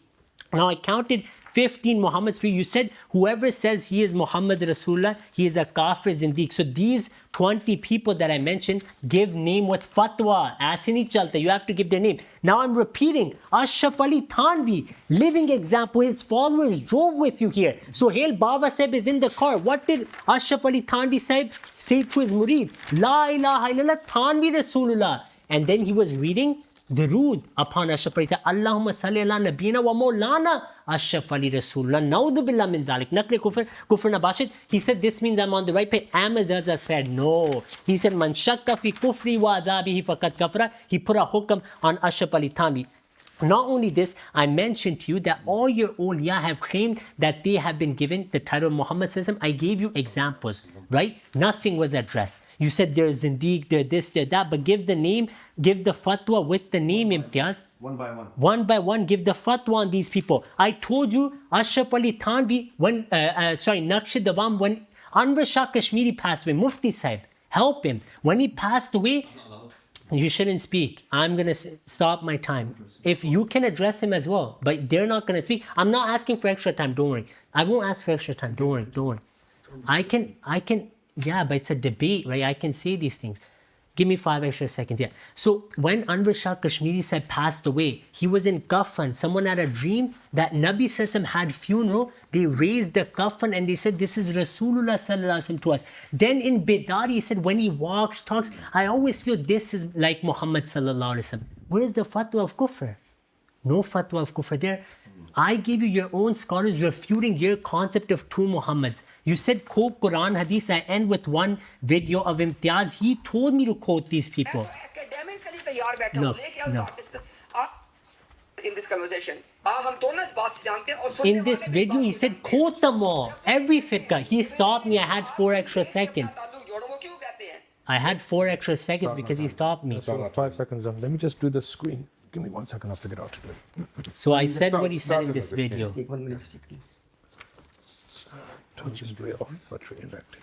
Now I counted 15 Muhammads for you. You said whoever says he is Muhammad Rasulullah, he is a kafir zindiq. So these 20 people that I mentioned give name with fatwa. Aise nahi chalta. You have to give their name. Now I'm repeating. Ashraf Ali Thanvi, living example. His followers drove with you here. Sohail Baba Sahib is in the car. What did Ashraf Ali Thanvi Sahib say to his murid? La ilaha illallah Thanvi Rasulullah. And then he was reading Durood upon Ashraf Ali. Allahumma salli ala nabiyina wa maulana Ashraf Ali Rasulullah. Naudhu billah min dhalik. Nakle kufr nabashid. He said this means I'm on the right page. Ahmad Raza said no. He said man shakka fi kufri wa adhabihi faqad kafara. He put a hukam on Ashraf Ali Thanvi. Not only this, I mentioned to you that all your awliya have claimed that they have been given the title of Muhammad sallallahu alaihi wasallam. I gave you examples, right? Nothing was addressed. You said there's Zindiq, there's this, there's that, but give the name, give the fatwa with the name, Imtiaz. One by one. One by one, give the fatwa on these people. I told you, Ashraf Ali Thanvi, when, Naqsh Dawam, when Anwar Shah Kashmiri passed away, Mufti Sahib, help him. When he passed away, you shouldn't speak. I'm going to stop my time. If you can address him as well, but they're not going to speak. I'm not asking for extra time, don't worry. I won't ask for extra time, don't worry. I can, yeah, but it's a debate, right? I can say these things. Give me 5 extra seconds, yeah. So when Anwar Shah Kashmiri Sahib passed away, he was in Kafan. Someone had a dream that Nabi Sallallahu had funeral. They raised the Kafan and they said, this is Rasulullah Sallallahu Alaihi Wasallam to us. Then in Bidari, he said, when he walks, talks, I always feel this is like Muhammad Sallallahu Alaihi Wasallam. Where is the fatwa of kufr? No fatwa of kufr there. I gave you your own scholars refuting your concept of two Muhammads. You said quote Quran Hadith. I end with one video of Imtiaz. He told me to quote these people. No. In this conversation, in this video, he said quote them all. Every fiqh. He stopped me. I had 4 extra seconds. I had 4 extra seconds because he stopped me. 5 seconds done. Let me just do the screen. Give me 1 second. I'll figure it out today. So I said what he said in this video. Touch is real, but inactive.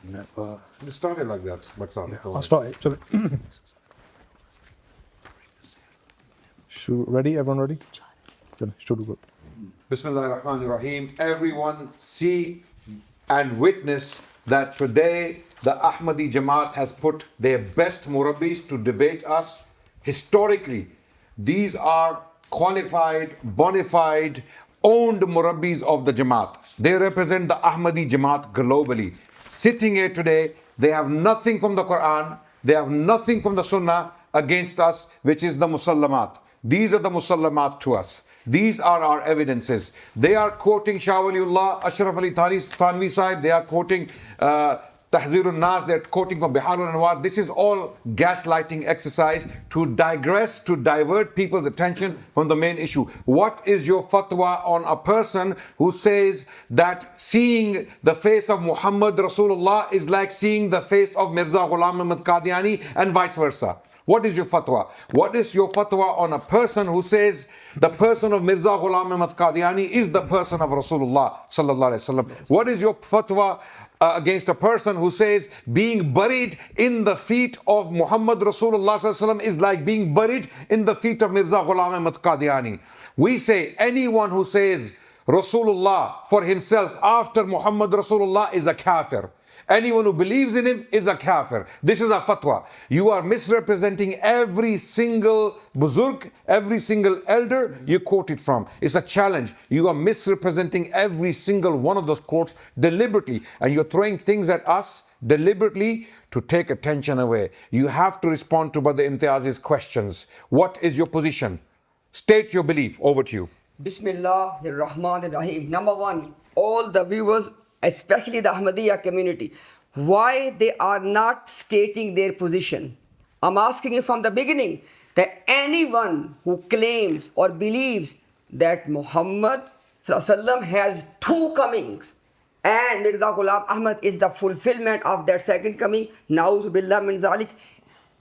Never. It started like that, but I'll start it. Ready? Everyone ready? Bismillahir Rahmanir Rahim. Everyone see and witness that today the Ahmadi Jamaat has put their best murabbis to debate us. Historically, these are qualified, bona fide, owned murabbis of the Jamaat. They represent the Ahmadi Jamaat globally. Sitting here today, they have nothing from the Quran, they have nothing from the Sunnah against us, which is the Musallamat. These are the Musallamat to us. These are our evidences. They are quoting Shah Waliullah, Ashraf Ali Thanvi Sahib, they are quoting Tahzirun Nas, they're quoting from Biharul Anwar. This is all gaslighting exercise to digress, to divert people's attention from the main issue. What is your fatwa on a person who says that seeing the face of Muhammad Rasulullah is like seeing the face of Mirza Ghulam Ahmad Qadiani and vice versa? What is your fatwa? What is your fatwa on a person who says the person of Mirza Ghulam Ahmad Qadiani is the person of Rasulullah Sallallahu Alaihi Wasallam? What is your fatwa against a person who says being buried in the feet of Muhammad Rasulullah Sallallahu Alaihi Wasallam is like being buried in the feet of Mirza Ghulam Ahmad Qadiani? We say anyone who says Rasulullah for himself after Muhammad Rasulullah is a kafir. Anyone who believes in him is a kafir. This is a fatwa. You are misrepresenting every single buzurg, every single elder you quoted from. It's a challenge. You are misrepresenting every single one of those quotes deliberately. And you're throwing things at us deliberately to take attention away. You have to respond to Brother Imtiaz's questions. What is your position? State your belief. Over to you. Bismillah ar-Rahman ar-Rahim. Number one, all the viewers, especially the Ahmadiyya community, why they are not stating their position. I'm asking you from the beginning that anyone who claims or believes that Muhammad ﷺ has two comings and Mirza Ghulam Ahmad is the fulfillment of that second coming, Na'udhu billah min zalik,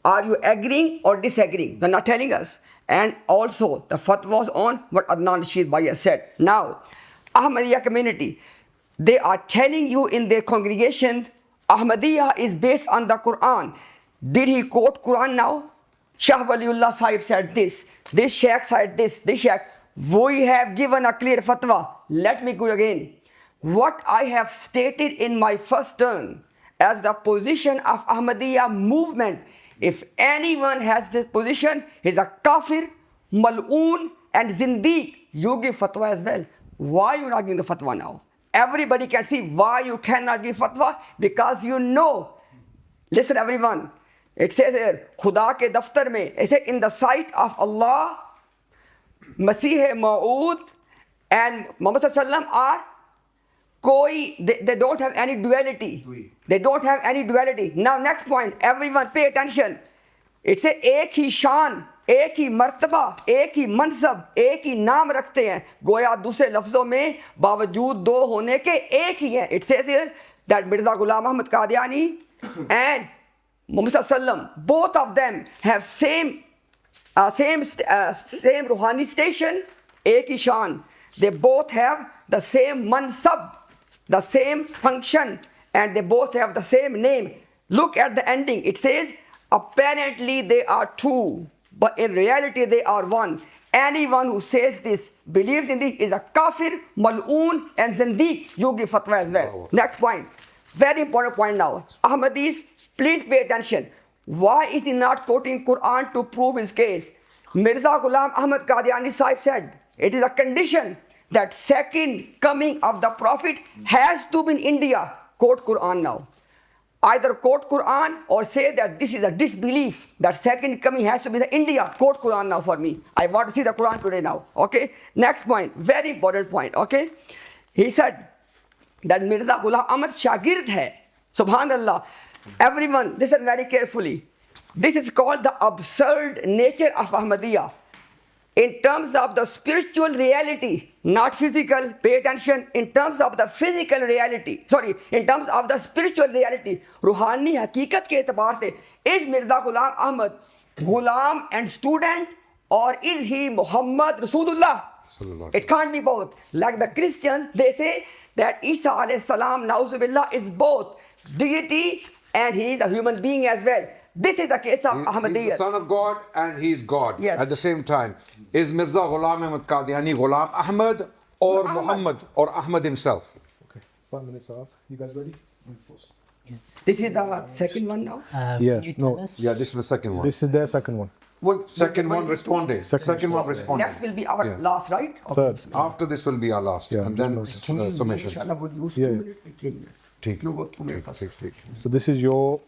are you agreeing or disagreeing? They're not telling us. And also the fatwas on what Adnan Rashid Bhai has said. Now, Ahmadiyya community, they are telling you in their congregation, Ahmadiyya is based on the Quran. Did he quote Quran now? Shah Waliullah Sahib said this Shaykh said this Shaykh. We have given a clear fatwa. Let me go again. What I have stated in my first turn as the position of Ahmadiyya movement, if anyone has this position, he's a kafir, mal'oon and zindiq. You give fatwa as well. Why you not giving the fatwa now? Everybody can see why you cannot give fatwa, because you know. Listen everyone, it says here, Khuda ke daftar mein, it says in the sight of Allah, Masih Ma'ud and Muhammad Sallallahu are they don't have any duality. They don't have any duality. Now next point, everyone pay attention. It says ek hi shan, एक ही मर्तबा, एक ही मनसब, एक ही नाम रखते हैं, गोया दूसरे लफ्ज़ों में बावजूद दो होने के एक ही हैं. It says here that Mirza Ghulam Ahmad Qadiani and Muhammad Sallam, both of them have same ruhani station, एक ही शान. They both have the same mansab, the same function, and they both have the same name. Look at the ending. It says apparently they are two, but in reality they are one. Anyone who says this, believes in this, is a kafir, mal'oon and zindiq. You give fatwa as well. Next point, very important point now. Ahmadis, please pay attention. Why is he not quoting Quran to prove his case? Mirza Ghulam Ahmad Qadiani Sahib said, it is a condition that second coming of the Prophet has to be in India. Quote Quran now. Either quote Quran or say that this is a disbelief, that second coming has to be in India. Quote Quran now for me. I want to see the Quran today now. Okay. Next point, very important point. Okay. He said that Mirza Ghulam Ahmad Shagird hai. Subhanallah. Everyone listen very carefully. This is called the absurd nature of Ahmadiyya. In terms of the spiritual reality, not physical, pay attention, in terms of the physical reality, in terms of the spiritual reality, रूहानी हकीकत के एतबार से, is Mirza Ghulam Ahmad Ghulam and student, or is he Muhammad Rasulullah? It can't be both. Like the Christians, they say that Isa alayhi salam, na'uzubillah, is both deity and he is a human being as well. This is the case of Ahmadiyya. He's the son of God and he is God. Yes. At the same time. Is Mirza Ghulam Ahmad Qadiani Ghulam Ahmad or Muhammad or Ahmad himself? Okay, 5 minutes off. You guys ready? This is the second one now? Yes, no. Yeah, this is the second one. This is their second one. Second one responding. Second one responding. Next will be our last, right? Third. After this will be our last. Yeah, And then summation. Inshallah, we'll use 2 minutes. Take. You go 2 minutes first. So this is your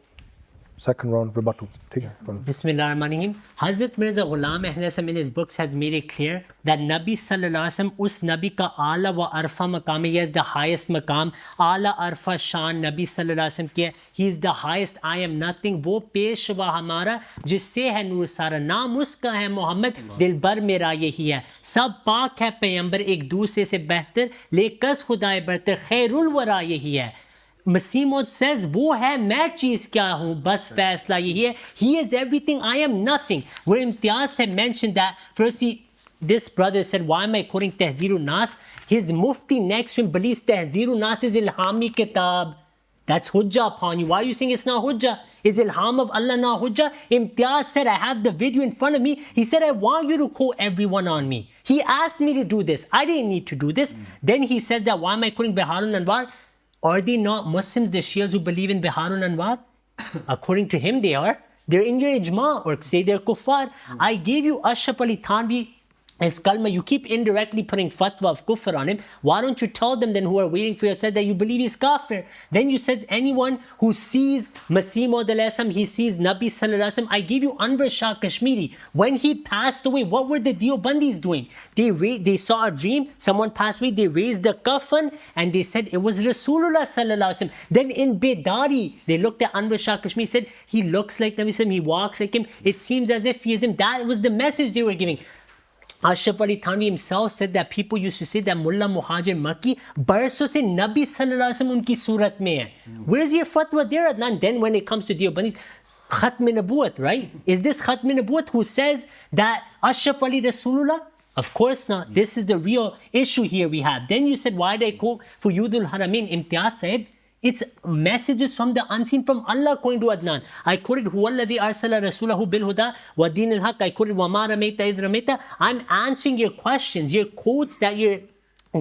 second round rebuttal. Bismillahirrahmanirrahim. Hazrat Mirza Ghulam Ahmad in his books has made it clear that Nabi Sallallahu Alaihi Wasallam, us Nabi ka Ala wa Arfa maqam, he is the highest maqam. Ala Arfa Shan Nabi Sallallahu Alaihi Wasallam ki, he is the highest, I am nothing. वो पेशवा हमारा जिससे है नूर सारा, नाम उसका है मोहम्मद, दिलबर मेरा यही है. सब पाक है पैगंबर एक दूसरे से बेहतर, लेकस खुदाए बरतर, खैरुल वरा यही है. Masih Maud says, वो है मैं चीज़ क्या हूँ, बस फैसला यही है. He is everything, I am nothing. Where Imtiaz had mentioned that, firstly, this brother said, why am I quoting Tahzirun Nas? His mufti next to him believes Tahzirun Nas is Ilhami Kitab. That's Hujjah upon you. Why are you saying it's not Hujjah? Is Ilham of Allah not Hujjah? Imtiaz said, I have the video in front of me. He said, I want you to quote everyone on me. He asked me to do this. I didn't need to do this. Then he says that, why am I quoting Biharul Anwar? Are they not Muslims, the Shias who believe in Biharul Anwar? According to him, they are. They're in your ijma, or say they're kuffar. I gave you Ashraf Ali Thanvi is kalma. You keep indirectly putting fatwa of kufr on him. Why don't you tell them then who are waiting for you outside that you believe he's kafir? Then you said anyone who sees Masih Maud alayhi salam, he sees Nabi sallallahu alaihi wasallam. I gave you Anwar Shah Kashmiri. When he passed away, what were the Deobandis doing? They saw a dream, someone passed away, they raised the kafan and they said it was Rasulullah sallallahu alaihi wasallam. Then in Bedari, they looked at Anwar Shah Kashmiri, said he looks like Nabi sallallahu alaihi wasallam, he walks like him, it seems as if he is him. That was the message they were giving. Ashraf Ali Thanvi himself said that people used to say that Mullah Muhajir Makki barso se Nabi sallallahu alaihi wasallam unki surat mein hai. Where's your fatwa there, Adnan? Then when it comes to Deobandis, Khatm Nabuwat, right? Is this Khatm Nabuwat who says that Ashraf Ali Rasulullah? Of course not. This is the real issue here we have. Then you said, why did I quote Fuyudul Haramain, Imtiaz Sahib? It's messages from the unseen from Allah according to Adnan. I quoted Huwallazi arsala rasulahu bil huda wa din al haq. I quoted wa ma ramaita idh ramaita. I'm answering your questions, your quotes that you're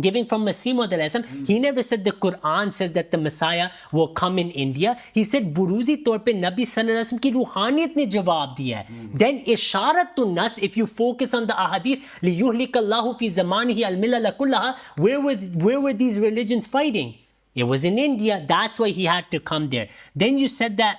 giving from Masih Maud alayhi salam. He never said the Quran says that the Messiah will come in India. He said buruzi taur pe Nabi sallallahu alaihi wasallam ki ruhaniyat ne jawab diya hai. Then isharatun nas, if you focus on the ahadith li yuhlika Allahu fi zamanihi al milal kullaha, where were these religions fighting? It was in India. That's why he had to come there. Then you said that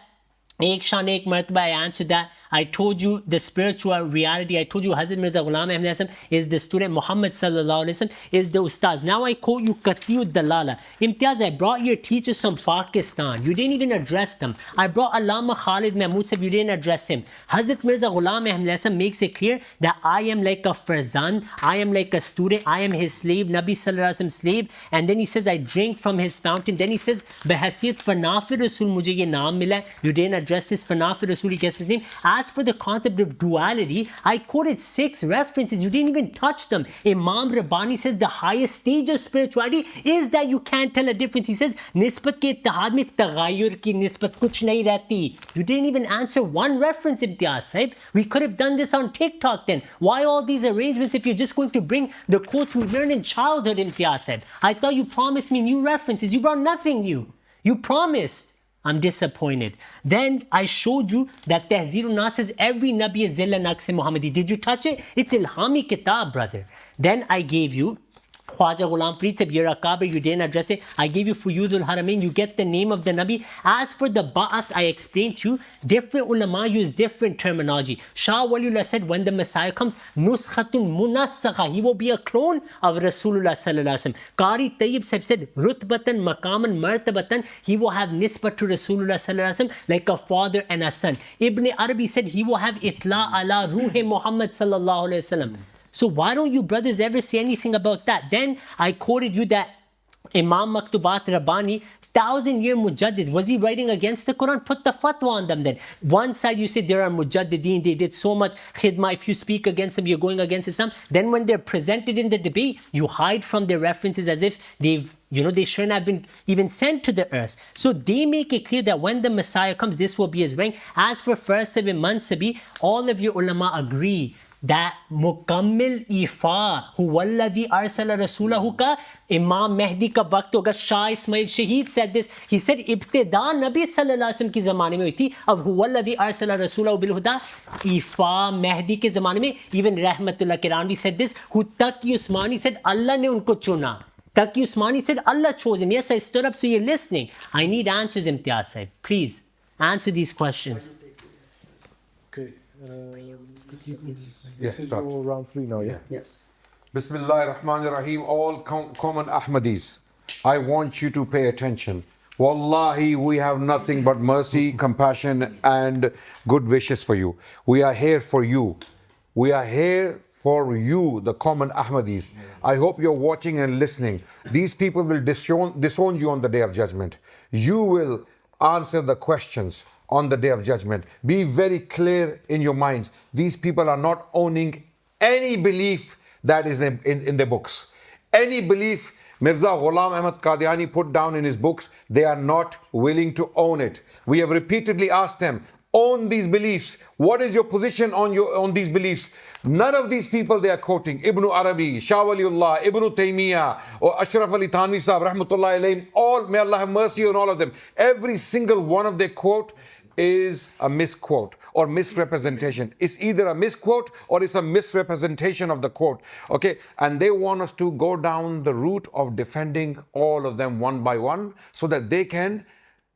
Ek Shan Ek Martaba, I answered that. I told you the spiritual reality. I told you Hazrat Mirza Ghulam Ahmad is the student, Muhammad sallallahu alaihi wasallam is the ustaz. Now I quote you Qat'iyud Dalala. Imtiaz, I brought your teachers from Pakistan. You didn't even address them. I brought Allama Khalid Mahmood Sahib. You didn't address him. Hazrat Mirza Ghulam Ahmad makes it clear that I am like a farzand. I am like a student. I am his slave, Nabi sallallahu alaihi wasallam slave. And then he says, I drink from his fountain. Then he says, Bahasiyat Fanafir Rasul mujhe ye naam mila. You didn't address this Fanafir Rasul. He gets his name. As for the concept of duality, I quoted 6 references. You didn't even touch them. Imam Rabbani says the highest stage of spirituality is that you can't tell a difference. He says, nisbat ke ittihad mein taghayyur ki nisbat kuch nahi rehti. You didn't even answer one reference, Imtiaz Sahib. We could have done this on TikTok then. Why all these arrangements if you're just going to bring the quotes we learned in childhood, Imtiaz Sahib? I thought you promised me new references. You brought nothing new. You promised. I'm disappointed. Then I showed you that Tahzirun Nas says every Nabi is Zilla Naqs Muhammadi. Did you touch it? It's Ilhami Kitab, brother. Then I gave you Khwaja Ghulam Farid Sahib, you're a Kaaba, you didn't address it. I gave you Fuyudul Haramain, you get the name of the Nabi. As for the Ba'ath, I explained to you, different ulama use different terminology. Shah Waliullah said when the Messiah comes, Nuskhatun Munassakha, he will be a clone of Rasulullah sallallahu alaihi wasallam. Qari Tayyib Sahib said, Rutbatan, Maqaman, Martabatan, he will have nisbat to Rasulullah sallallahu alaihi wasallam like a father and a son. Ibn Arabi said he will have Itla ala Ruhe Muhammad sallallahu alaihi wasallam. So why don't you brothers ever say anything about that? Then I quoted you that Imam Maktubat Rabbani, 1,000-year Mujaddid, was he writing against the Quran? Put the fatwa on them then. One side you say there are Mujaddideen, they did so much khidmah, if you speak against them, you're going against Islam. Then when they're presented in the debate, you hide from their references as if they've, they shouldn't have been even sent to the earth. So they make it clear that when the Messiah comes, this will be his rank. As for First Sabi, Mansabi, all of your ulama agree that Mukmil Ifa Huwallazi arsala rasulahu ka Imam Mehdi ka waqt hoga. Shah Ismail Shaheed said this. He said ibtida Nabi sallallahu alaihi wasallam ki zamane mein hui thi. Ab Huwallazi arsala rasulahu bil huda Ifa Mehdi ke zamane mein. Even Rahmatullah Kiranvi said this. Who Taqi Usmani said Allah ne unko chuna. Taqi Usmani said Allah chose him. Yes, I stood up, so you're listening. I need answers, Imtiaz Sahib. Please answer these questions. Okay. Yes, start. Round 3 now, yeah? Yes. Bismillahir Rahmanir Rahim. All common Ahmadis, I want you to pay attention. Wallahi, we have nothing but mercy, compassion, and good wishes for you. We are here for you. We are here for you, the common Ahmadis. I hope you're watching and listening. These people will disown you on the Day of Judgment. You will answer the questions on the Day of Judgment. Be very clear in your minds. These people are not owning any belief that is in their books. Any belief Mirza Ghulam Ahmad Qadiani put down in his books, they are not willing to own it. We have repeatedly asked them, own these beliefs. What is your position on these beliefs? None of these people they are quoting. Ibn Arabi, Shah Waliullah, Ibn Taymiyyah, or Ashraf Ali Thanvi Sahib, Rahmatullahi alayhim, all, may Allah have mercy on all of them. Every single one of their quote is a misquote or misrepresentation. It's either a misquote or it's a misrepresentation of the quote. Okay? And they want us to go down the route of defending all of them one by one so that they can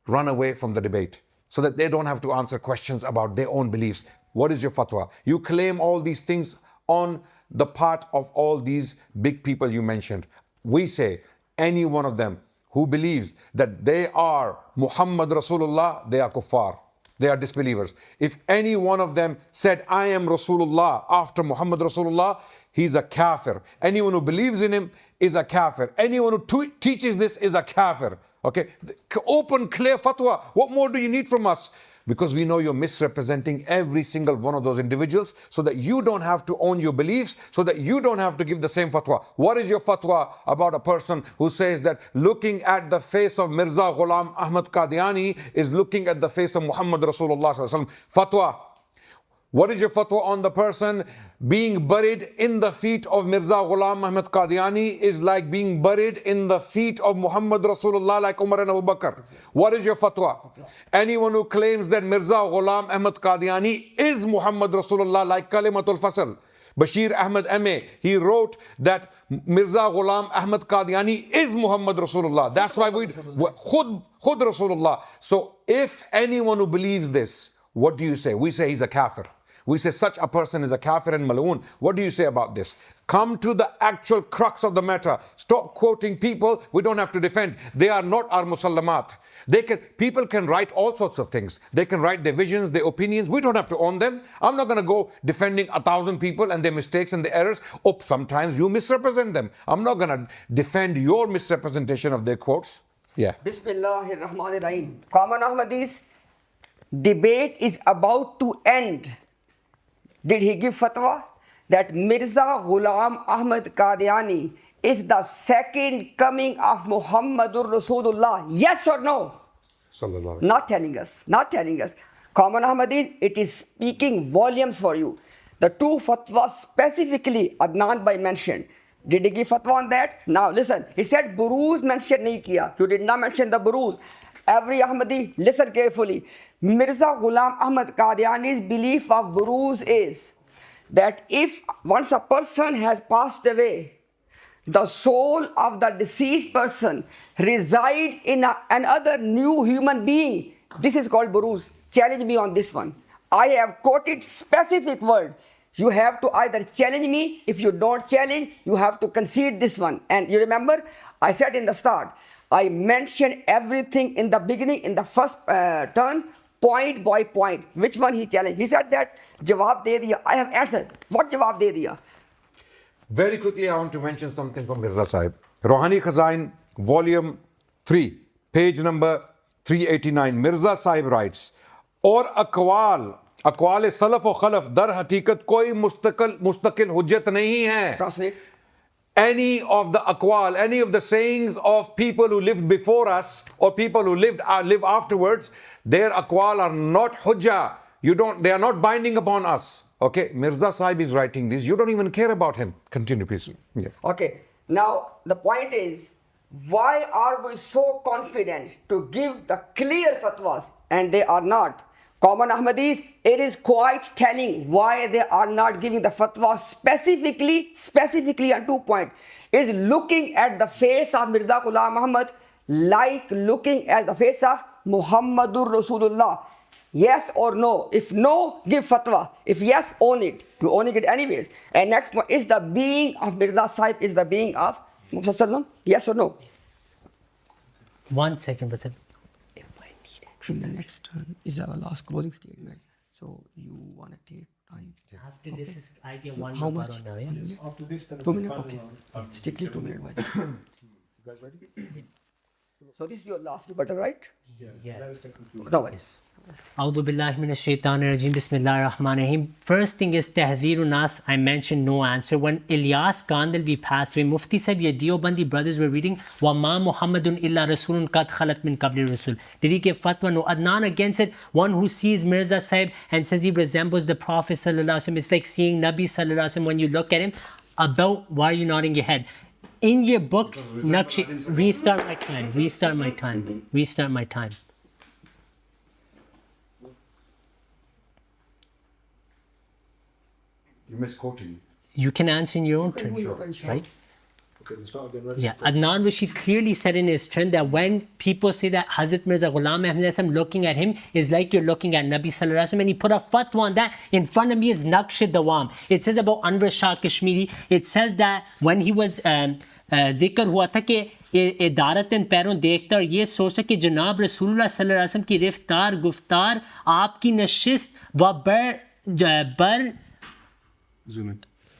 run away from the debate, so that they don't have to answer questions about their own beliefs. What is your fatwa? You claim all these things on the part of all these big people you mentioned. We say any one of them who believes that they are Muhammad Rasulullah, they are kuffar. They are disbelievers. If any one of them said, I am Rasulullah after Muhammad Rasulullah, he's a kafir. Anyone who believes in him is a kafir. Anyone who teaches this is a kafir. Okay? Open, clear fatwa. What more do you need from us? Because we know you're misrepresenting every single one of those individuals so that you don't have to own your beliefs, so that you don't have to give the same fatwa. What is your fatwa about a person who says that looking at the face of Mirza Ghulam Ahmad Qadiani is looking at the face of Muhammad Rasulullah sallallahu alaihi wasallam? Fatwa. What is your fatwa on the person being buried in the feet of Mirza Ghulam Ahmad Qadiani is like being buried in the feet of Muhammad Rasulullah like Umar and Abu Bakr? What is your fatwa? Anyone who claims that Mirza Ghulam Ahmad Qadiani is Muhammad Rasulullah like Kalimatul Fasl. Bashir Ahmed M.A., he wrote that Mirza Ghulam Ahmad Qadiani is Muhammad Rasulullah. That's why Khud Rasulullah. So if anyone who believes this, what do you say? We say he's a kafir. We say such a person is a kafir and maloon. What do you say about this? Come to the actual crux of the matter. Stop quoting people we don't have to defend. They are not our musallamat. People can write all sorts of things. They can write their visions, their opinions. We don't have to own them. I'm not going to go defending 1,000 people and their mistakes and their errors. Oh, sometimes you misrepresent them. I'm not going to defend your misrepresentation of their quotes. Yeah. Bismillahir Rahmanir Rahim. Common Ahmadis, debate is about to end. Did he give fatwa that Mirza Ghulam Ahmad Qadiani is the second coming of Muhammadur Rasulullah? Yes or no? Sallallahu. Not telling us. Not telling us. Common Ahmadis, it is speaking volumes for you. The two fatwas specifically Adnan Bhai mentioned. Did he give fatwa on that? Now listen. He said buruz mention nahi kiya. You did not mention the buruz. Every Ahmadi, listen carefully. Mirza Ghulam Ahmad Qadiani's belief of buruz is that if once a person has passed away, the soul of the deceased person resides in another new human being. This is called buruz. Challenge me on this one. I have quoted specific word. You have to either challenge me. If you don't challenge, you have to concede this one. And you remember, I said in the start, I mentioned everything in the beginning, in the first turn, point by point. Which one he challenged? He said that jawab de diya. I have answered. What jawab de diya? Very quickly, I want to mention something from Mirza Sahib. Rohani Khazain, volume 3, page number 389. Mirza Sahib writes, और अक़वाल self और खलफ़ दर हकीकत कोई मुस्तकिल हुज्जत नहीं है. Translate. Any of the aqwal, any of the sayings of people who lived before us or people who live afterwards, their aqwal are not hujjah. They are not binding upon us. Okay, Mirza Sahib is writing this. You don't even care about him. Continue, please. Yeah. Okay, now the point is, why are we so confident to give the clear fatwas and they are not? Common Ahmadis, it is quite telling why they are not giving the fatwa specifically on 2 points. Is looking at the face of Mirza Ghulam Muhammad like looking at the face of Muhammadur Rasulullah. Yes or no? If no, give fatwa. If yes, own it. You owning it anyways. And next point, is the being of Mirza Sahib is the being of Muhammad? Yes or no? 1 second, but In the next turn is our last closing statement. So you want to take time. after this is I get one How more much? now, yeah? After this, then 2 minutes? Okay. Strictly 2 minutes. You guys ready? So this is your last rebuttal, right? Yes. No worries. A'udhu billahi minash shaitanir rajim. Bismillahir rahmanir rahim. First thing is Tahdheerun Nas. I mentioned no answer. When Ilyas Kandalvi passed away, Mufti Sahib, your Deobandi brothers were reading Wa ma Muhammadun illa rasulun qad khalat min qabli rasul. Did he give fatwa? No. Adnan against it. One who sees Mirza Sahib and says he resembles the Prophet sallallahu alaihi wasallam. It's like seeing Nabi sallallahu alaihi wasallam when you look at him. About why are you nodding your head? In your books, Naqshi, restart my time. You're misquoting. You can answer in your own turn, right? Okay, we'll start again. Yeah, Adnan Rashid clearly said in his turn that when people say that Hazrat Mirza Ghulam Ahmad looking at him is like you're looking at Nabi Sallallahu Alaihi Wasallam, and he put a fatwa on that. In front of me is Naqsh Dawam. It says about Anwar Shah Kashmiri, it says that when he was zikr hua tha ke ادارتاً پیروں دیکھتا اور یہ سوچتا کہ جناب رسول اللہ صلی اللہ علیہ وسلم کی رفتار گفتار آپ کی نشست و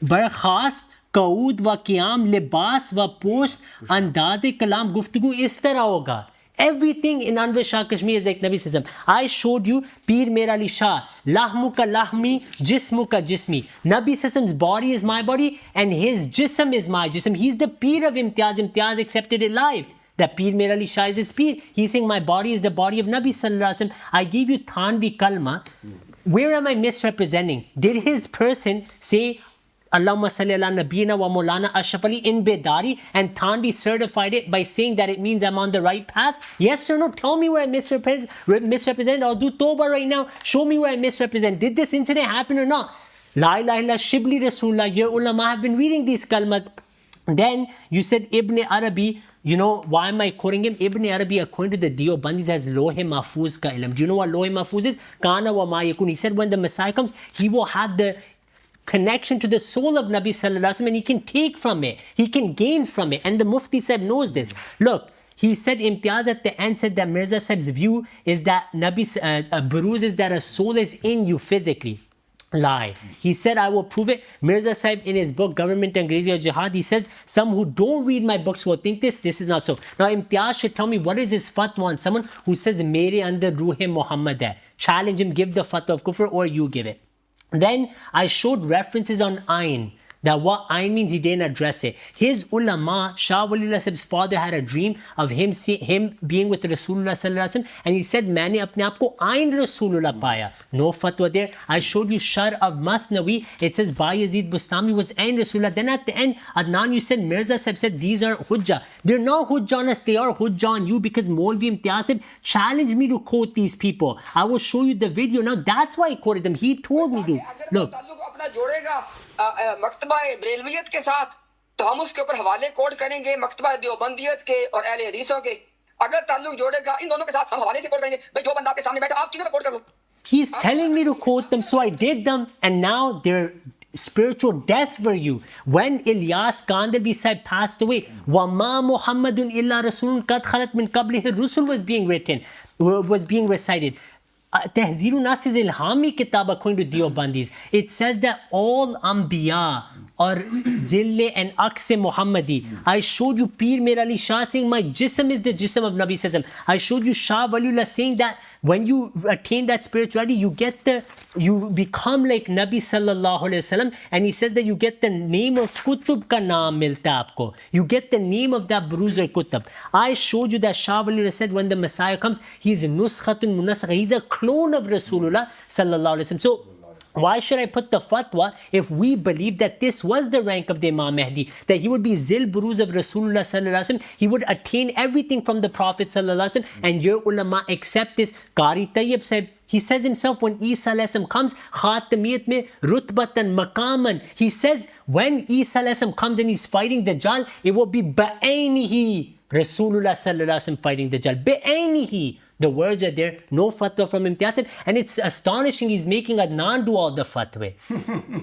برخاست قعود و قیام لباس و پوشت انداز کلام گفتگو اس طرح ہوگا. Everything in Anwar Shah Kashmir is like Nabi Sallallahu Alaihi Wasallam. I showed you Peer Mer Ali Shah, Lahmu ka lahmi, Jismu ka jismi. Nabi Sallallahu Alaihi Wasallam's body is my body and his jism is my jism. He's the Peer of Imtiaz. Imtiaz accepted it live. That Peer Mer Ali Shah is his Peer. He's saying my body is the body of Nabi Sallallahu Alaihi Wasallam. I gave you Thanvi Kalma. Where am I misrepresenting? Did his person say Allahumma salli ala nabiyyina wa maulana Ashraf Ali in Bedari, and Thanvi certified it by saying that it means I'm on the right path? Yes or no? Tell me where I misrepresented. I'll do tawbah right now. Show me where I misrepresent. Did this incident happen or not? La ilaha illa Shibli Rasulullah. Your ulama have been reading these kalmas. Then you said Ibn Arabi. You know, why am I quoting him? Ibn Arabi, according to the Deobandis, has Lohe Mahfuz ka ilm. Do you know what Lohe Mahfuz is? Kana wa ma yakun. He said when the Messiah comes, he will have the connection to the soul of Nabi Sallallahu Alaihi Wasallam, and he can take from it, he can gain from it, and the Mufti Sahib knows this. Look, he said Imtiaz at the end said that Mirza Sahib's view is that Nabi's Buruz is that a soul is in you physically. Lie. He said I will prove it. Mirza Sahib in his book Government Angrezi or Jihad, he says some who don't read my books will think this is not so. Now Imtiaz should tell me what is his fatwa on someone who says Mere under Ruhe Muhammad hai. Challenge him, give the fatwa of kufr, or you give it. Then I showed references on Ayn, that what Ayn means, he didn't address it. His ulama, Shah Waliullah Sahib's father had a dream of him being with Rasulullah Sallallahu Alaihi Wasallam, and he said, Maine apne aap ko Ayn Rasulullah paya. No fatwa there. I showed you Shar of Mathnawi. It says Bayezid Bustami was Ayn Rasulullah. Then at the end, Adnan, you said, Mirza Sahib said, these are Hujjah. They're not Hujjah on us, they are Hujjah on you, because Maulvi Imtiaz Sahib challenged me to quote these people. I will show you the video. Now that's why I quoted them. He told me to. Look. مکتبہ بریلویت کے ساتھ تو ہم اس کے اوپر حوالے code کریں گے مکتبہ دیوبندیت کے اور اہل حدیثوں کے. اگر تعلق جوڑے گا ان دونوں کے ساتھ ہم حوالے سے کوڈ کریں گے. بھائی جو بندہ آپ کے سامنے بیٹھا آپ تینوں کا کوڈ کر لو. He's telling me to quote them, so I did them, and now they're spiritual death for you. When Ilyas Kandalvi Sahib passed away, وَمَا مُحَمَّدٌ إِلَّا رَسُولٌ قَدْ خَلَتْ مِنْ قَبْلِهِ الرُّسُلُ was being recited. Tehzeer Nas is Ilhami Kitab according to Deobandis. It says that all Anbiya or Zille and Aqse Muhammadi. I showed you Peer Mer Ali Shah saying my jism is the jism of Nabi Sallallahu Alaihi Wasallam. I showed you Shah Waliullah saying that when you attain that spirituality, you become like Nabi Sallallahu Alaihi Wasallam, and he says that you get the name of Kutub ka naam milta aapko. You get the name of that Bruzer Kutub. I showed you that Shah Waliullah said when the Messiah comes, he's Nuskhatun Munasakha. He's a clone of Rasulullah Sallallahu Alaihi Wasallam. So why should I put the fatwa if we believe that this was the rank of the Imam Mahdi, that he would be Zil Buruz of Rasulullah Sallallahu Alaihi Wasallam, he would attain everything from the Prophet Sallallahu Alaihi Wasallam, and your ulama accept this. Qari Tayyib said, he says himself when Isa Alayhi Salam comes, Khatamiyat mein rutbatan maqaman. He says when Isa Alayhi Salam comes and he's fighting Dajjal, it will be ba'ainihi Rasulullah Sallallahu Alaihi Wasallam fighting Dajjal. Ba'ainihi. The words are there, no fatwa from Imtiaz, and it's astonishing he's making Adnan do all the fatwa.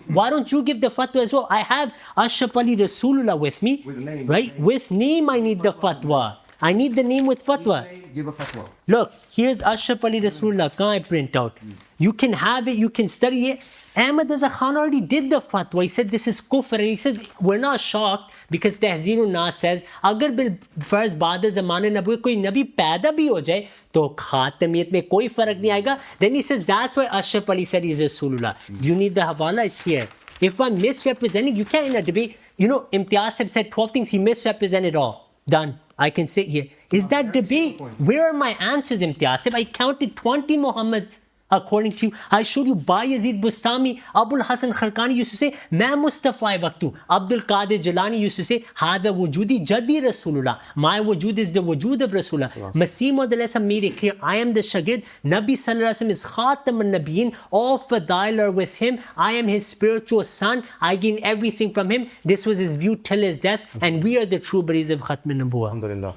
Why don't you give the fatwa as well? I have Ashraf Ali Rasulullah with me, with name, right? With name I need the fatwa. I need the name with fatwa. Give a fatwa. Look, here's Ashraf Ali Rasulullah. Can I print out? You can have it, you can study it. Ahmad Raza Khan already did the fatwa. He said this is kufr, and he said we're not shocked because Tehzeer Nas says agar bil farz baad zamane nabi koi nabi paida bhi ho jaye to khatamiyat mein koi farak nahi aayega. Then he says that's why Ashraf Ali said he's Rasulullah. Do you need the hawala? It's here. If I'm misrepresenting, you can't in a debate. You know, Imtiaz said 12 things, he misrepresented all. Done. I can sit here. Is that debate? Where are my answers, Imtiaz? I counted 20 Muhammads. according to you. I showed you Bayezid Bustami, Abul Hasan Kharkani used to say, "Main Mustafa waqtu." Abdul Qadir Jilani used to say, "Hada wujudi jaddi Rasulullah." My wujud is the wujud of Rasulullah. Masih Maud alayhi salam made it clear, I am the shagird. Nabi sallallahu alaihi wasallam is Khatam an-Nabiyyin. All fadail are with him. I am his spiritual son. I gain everything from him. This was his view till his death, and we are the true believers of Khatm an-Nubuwwah. Alhamdulillah.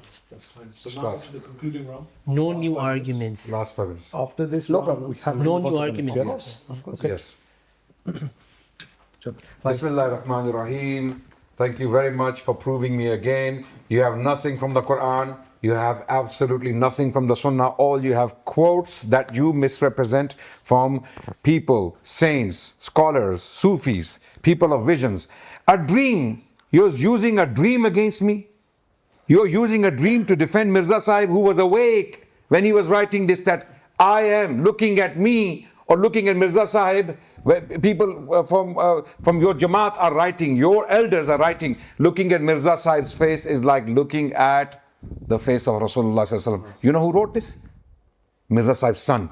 So now to the concluding round. No new arguments. Last 5 minutes. After this, No round, problem. we have No about new 40 arguments. minutes, yeah? Of course. Yes. Bismillah ar-Rahman ar-Rahim. Thank you very much for proving me again. You have nothing from the Quran. You have absolutely nothing from the Sunnah. All you have quotes that you misrepresent from people, saints, scholars, Sufis, people of visions. A dream. You're using a dream against me. You're using a dream to defend Mirza Sahib, who was awake when he was writing this, that I am looking at me or looking at Mirza Sahib. Where people from your Jamaat are writing, your elders are writing, looking at Mirza Sahib's face is like looking at the face of Rasulullah sallallahu alaihi wasallam. You know who wrote this? Mirza Sahib's son.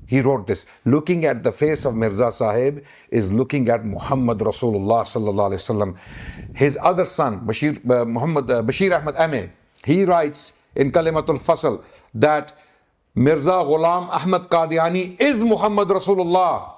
He wrote this. Looking at the face of Mirza Sahib is looking at Muhammad Rasulullah sallallahu alaihi wasallam. His other son, Bashir Ahmad Ame, he writes in Kalimatul Fasl that Mirza Ghulam Ahmad Qadiani is Muhammad Rasulullah.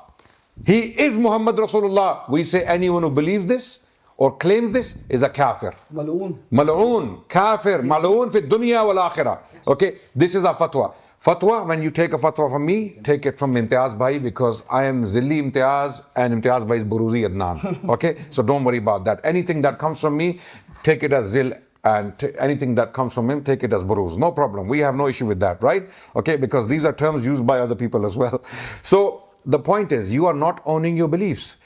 He is Muhammad Rasulullah. We say anyone who believes this or claims this is a kafir. Mal'oon, kafir, mal'oon fi dunya wal akhirah. Okay, this is a fatwa. Fatwa, when you take a fatwa from me, take it from Imtiaz Bhai, because I am Zilli Imtiaz and Imtiaz Bhai is Buruzi Adnan. Okay, so don't worry about that. Anything that comes from me, take it as Zil, and anything that comes from him, take it as Buruz. No problem. We have no issue with that, right? Okay, because these are terms used by other people as well. So the point is, you are not owning your beliefs.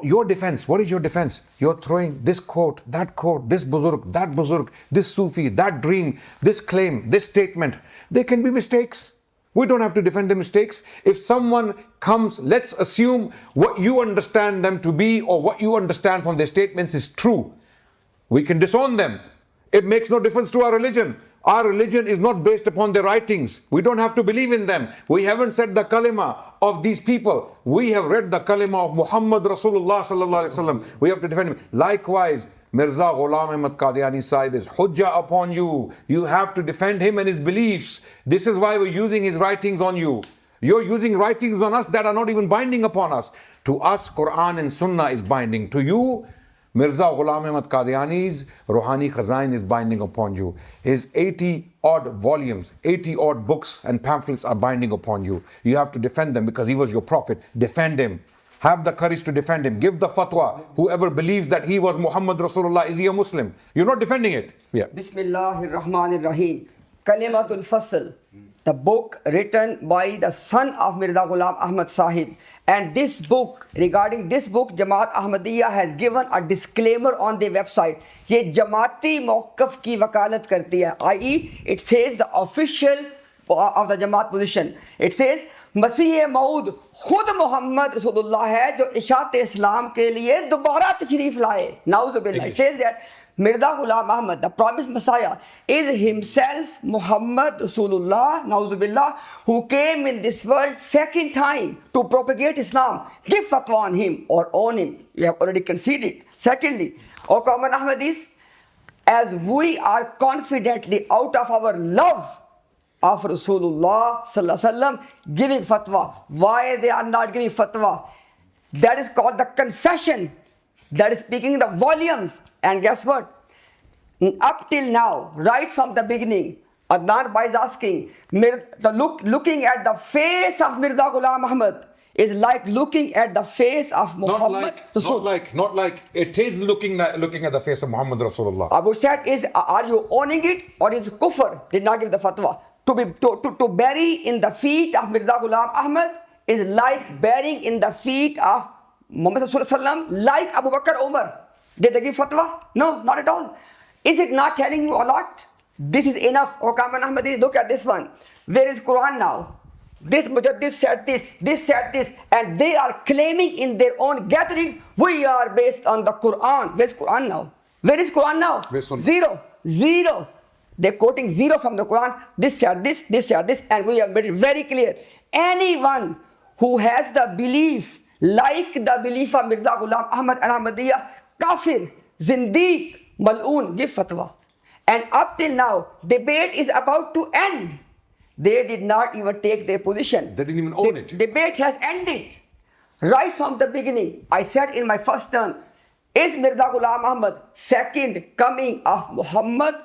Your defense, what is your defense? You're throwing this quote, this buzurg, this Sufi, that dream, this claim, this statement. They can be mistakes. We don't have to defend the mistakes. If someone comes, let's assume what you understand them to be or what you understand from their statements is true. We can disown them. It makes no difference to our religion. Our religion is not based upon their writings. We don't have to believe in them. We haven't said the kalima of these people. We have read the kalima of Muhammad Rasulullah sallallahu alaihi wasallam. We have to defend him. Likewise, Mirza Ghulam Ahmad Qadiani Sahib is hujjah upon you. You have to defend him and his beliefs. This is why we're using his writings on you. You're using writings on us that are not even binding upon us. To us, Quran and Sunnah is binding. To you, Mirza Ghulam Ahmad Qadiani's Ruhani Khazain is binding upon you. His 80 odd volumes, 80 odd books and pamphlets are binding upon you. You have to defend them because he was your prophet. Defend him. Have the courage to defend him. Give the fatwa. Whoever believes that he was Muhammad Rasulullah, is he a Muslim? You're not defending it. Yeah. Bismillahir Rahmanir Rahim. Kalimatul Fasl, the book written by the son of Mirza Ghulam Ahmad Sahib. And this book, regarding this book, Jamaat Ahmadiyya has given a disclaimer on their website. ये जमाती मौक़िफ़ की वकालत करती है, i.e. it says the official of the Jamaat position. It says मसीह मऊद खुद मोहम्मद रसूलुल्लाह है जो इशात इस्लाम के लिए दोबारा तशरीफ लाए. नाउज़ुबिल्लाह. It says that Mirza Ghulam Ahmad, the promised Messiah, is himself Muhammad Rasulullah, Nauzubillah, who came in this world second time to propagate Islam. Give fatwa on him or own him. You have already conceded. Secondly, O common Ahmadis, as we are confidently out of our love of Rasulullah Sallallahu Alaihi Wasallam giving fatwa, why they are not giving fatwa? That is called the confession. That is speaking the volumes. And guess what? Up till now, right from the beginning, Adnan Bhai is asking, looking at the face of Mirza Ghulam Ahmad is like looking at the face of Muhammad. Not like it is looking at the face of Muhammad Rasulullah. Abu said is, are you owning it or is it kufr? Did not give the fatwa. To bury in the feet of Mirza Ghulam Ahmad is like burying in the feet of Muhammad Sallallahu like Abu Bakr Umar. Did they give fatwa? No, not at all. Is it not telling you a lot? This is enough. O common Ahmadis, look at this one. Where is Quran now? This Mujaddid said this, and they are claiming in their own gathering, we are based on the Quran. Where's Quran now? Where is Quran now? Zero. They're quoting zero from the Quran. This said this, and we have made it very clear. Anyone who has the belief like the belief of Mirza Ghulam Ahmad and Ahmadiyya, kafir, zindiq, mal'oon, give fatwa. And up till now, debate is about to end. They did not even take their position. They didn't even own it. Debate has ended. Right from the beginning, I said in my first term, is Mirza Ghulam Ahmad second coming of Muhammad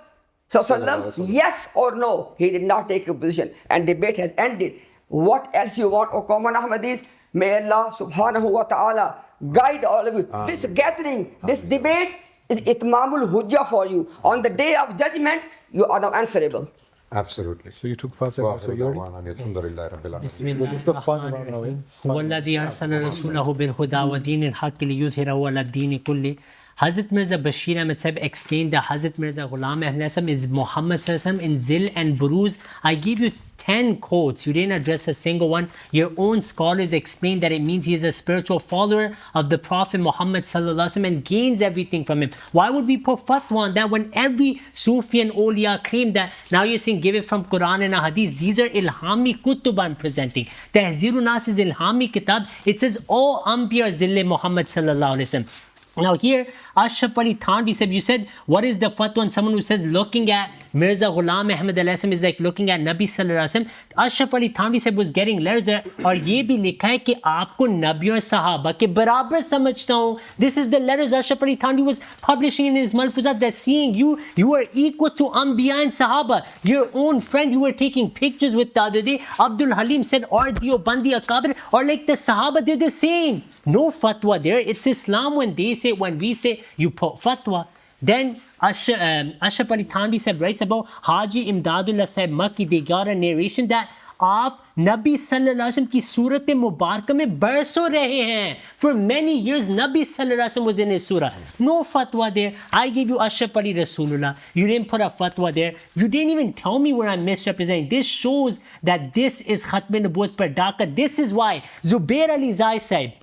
Sallallahu Alaihi Wasallam? Yes or no? He did not take a position. And debate has ended. What else you want, O common Ahmadis? May Allah subhanahu wa ta'ala guide all of you. This gathering, this debate is itmamul hujjah for you. On the day of judgment, you are now answerable. Absolutely. So you took 5 seconds. So you're بسم الله الرحمن الرحيم هو الذي أرسل رسوله بالهدى ودين الحق ليظهره على الدين كله. Hazrat Mirza Bashir Ahmed Sahib explained that Hazrat Mirza Ghulam Ahmad is Muhammad Sallallahu Alaihi Wasallam in Zil and Buruz. I gave you 10 quotes. You didn't address a single one. Your own scholars explained that it means he is a spiritual follower of the Prophet Muhammad Sallallahu Alaihi Wasallam and gains everything from him. Why would we put fatwa on that when every Sufi and awliya claim that? Now you're saying give it from Quran and Hadith. These are ilhami kutub I'm presenting. Tahzirun Nas is ilhami kitab. It says all Anbiya Zille Muhammad Sallallahu Alaihi Wasallam. Now here, Ashraf Ali Thanvi said, you said, what is the fatwa on someone who says looking at Mirza Ghulam Ahmad is like looking at Nabi Sallallahu Alaihi Wasallam? Ashraf Ali Thanvi said was getting letters there, और ये भी लिखा है कि आपको नबी और सहाबा के बराबर समझता हूँ. This is the letters Ashraf Ali Thanvi was publishing in his Malfuzat, that seeing you are equal to Anbiya and Sahaba. Your own friend you were taking pictures with the other day, Abdul Halim said, or Diobandi Akabir, or like the Sahaba, they're the same. No fatwa there. It's Islam when they say, when we say you put fatwa. Then Ashraf Ali Thanvi Sahib writes about Haji Imdadullah Sahib Makki. They got a narration that आप नबी सल्लल्लाहु अलैहि वसल्लम की सूरत मुबारक में बरसों रहे हैं. For many years Nabi sallallahu alaihi wasallam was in his surah. No fatwa there. I gave you Ashraf Ali Rasulullah. You didn't put a fatwa there. You didn't even tell me where I'm misrepresenting. This shows that this is Khatm Nubuwwat par Dhaka. This is why Zubair Ali Zai Sahib,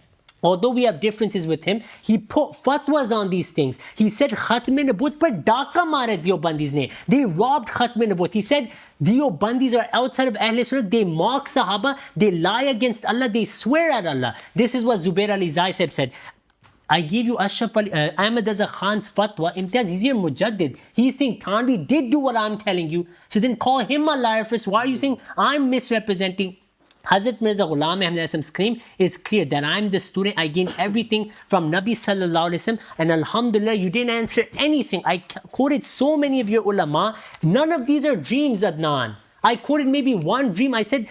although we have differences with him, he put fatwas on these things. He said Khatm Nubuwwat par Dhaka mara Deobandis ne. They robbed Khatm Nubuwwat. He said Deobandis are outside of Ahle Sunnah. They mock Sahaba. They lie against Allah. They swear at Allah. This is what Zubair Ali Zai said. I gave you Ashraf Ali Ahmad Azza Khan's fatwa. Imtiaz, he's your mujaddid. He's saying Thanvi did do what I'm telling you. So then call him a liar first. Why are you saying I'm misrepresenting? Hazrat Mirza Ghulam Ahmad's claim is clear that I'm the student. I gained everything from Nabi Sallallahu Alaihi Wasallam, and Alhamdulillah, you didn't answer anything. I quoted so many of your ulama. None of these are dreams, Adnan. I quoted maybe one dream. I said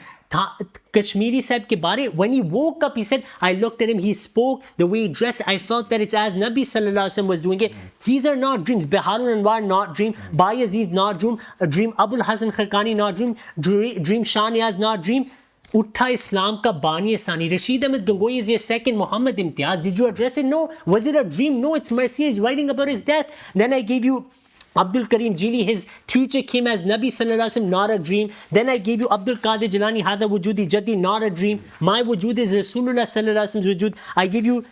Kashmiri Sahib ke bare. When he woke up, he said, I looked at him, he spoke, the way he dressed, I felt that it's as Nabi Sallallahu Alaihi Wasallam was doing it. These are not dreams. Biharul Anwar, not dream. Bayazid, not dream. Abul Hasan Kharkani, not dream. Dream Shah Niyaz, not dream. Utta Islam ka Bani Sani. Rashid Ahmed Gangohi is your second. Muhammad Imtiaz. Did you address it? No. Was it a dream? No. It's mercy. He's writing about his death. Then I gave you Abdul Karim Jili. His teacher came as Nabi Sallallahu Alaihi Wasallam. Not a dream. Then I gave you Abdul Qadir Jilani. Hada Wujudi Jaddi. Not a dream. My Wujud is Rasulullah Sallallahu Alaihi Wasallam's Wujud. I give you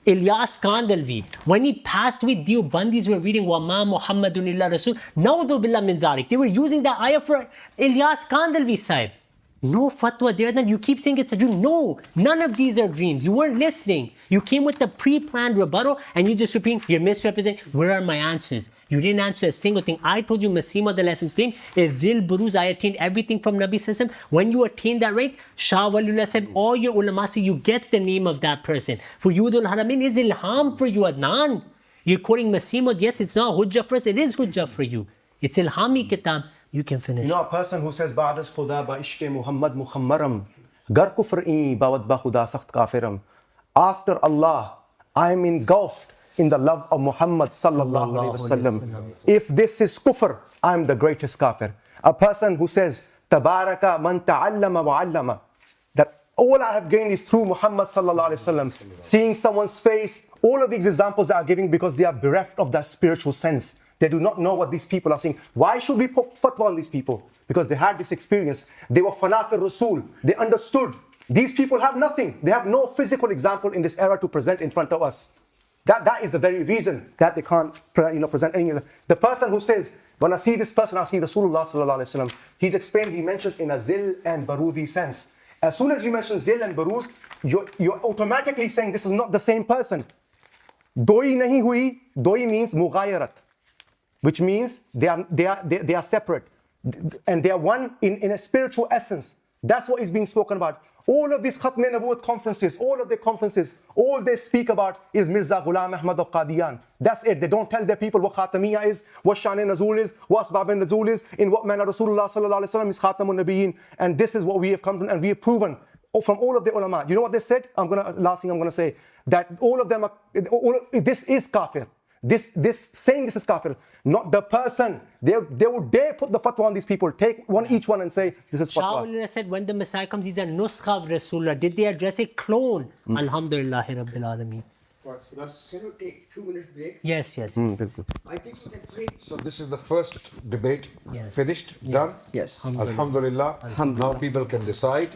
Ilyas Kandalvi. When he passed away, Deobandis were reading Wama Muhammadun illa Rasul. Naudhu billah min zalik. They were using that ayah for Ilyas Kandalvi Sahib. No fatwa there. Then you keep saying it's a dream. No, none of these are dreams. You weren't listening. You came with the pre-planned rebuttal and you just repeating, you're misrepresenting. Where are my answers? You didn't answer a single thing. I told you Masima the lessons thing is Zil Buruz. I attained everything from Nabi Sallallahu Alaihi Wasallam. When you attain that rank, Shah Waliullah said, all your ulama say you get the name of that person. For Yudul Haramin is ilham for you, Adnan. You're quoting Masima. Yes, it's not hujjah for us. It is hujjah for you. It's ilhami kitab. You can finish. You know, a person who says Ba'das Khuda ba ishq Muhammad mukhammaram gar kufr bawad ba Khuda sakht kafiram. After Allah, I am engulfed in the love of Muhammad sallallahu alaihi wasallam. If this is kufr, I am the greatest kafir. A person who says tabaraka man ta'allama wa 'allama, that all I have gained is through Muhammad sallallahu alaihi wasallam. Seeing someone's face, all of these examples are giving because they are bereft of that spiritual sense. They do not know what these people are saying. Why should we put fatwa on these people? Because they had this experience. They were fanaf al-Rasul. They understood. These people have nothing. They have no physical example in this era to present in front of us. That is the very reason that they can't present any of them. The person who says, when I see this person, I see Rasulullah sallallahu alaihi wasallam. He's explained, he mentions in a zil and barudi sense. As soon as you mention Zil and Baruz, you're automatically saying this is not the same person. Doi nahi hui, doi means mughayarat, which means they are separate. And they are one in a spiritual essence. That's what is being spoken about. All of these Khatm Nabuwat conferences, all of their conferences, all they speak about is Mirza Ghulam Ahmad of Qadian. That's it. They don't tell their people what Khatamiyya is, what Shan Nazul is, what Asbab Nazul is, in what manner Rasulullah sallallahu alaihi wasallam is Khatamun Nabiyyin. And this is what we have come to, and we have proven from all of the ulama. You know what they said? Last thing I'm going to say, that all of them are, this is kafir. This saying this is kafir, not the person. They would dare put the fatwa on these people. Take one each one and say this is fatwa. Shah said when the Messiah comes, he's a nuskha of Rasulullah. Did they address a clone? Alhamdulillahi Rabbil Alameen. So that's, can you take 2 minutes break? Yes. I think we can break. So this is the first debate finished, done? Yes. Alhamdulillah. Now people can decide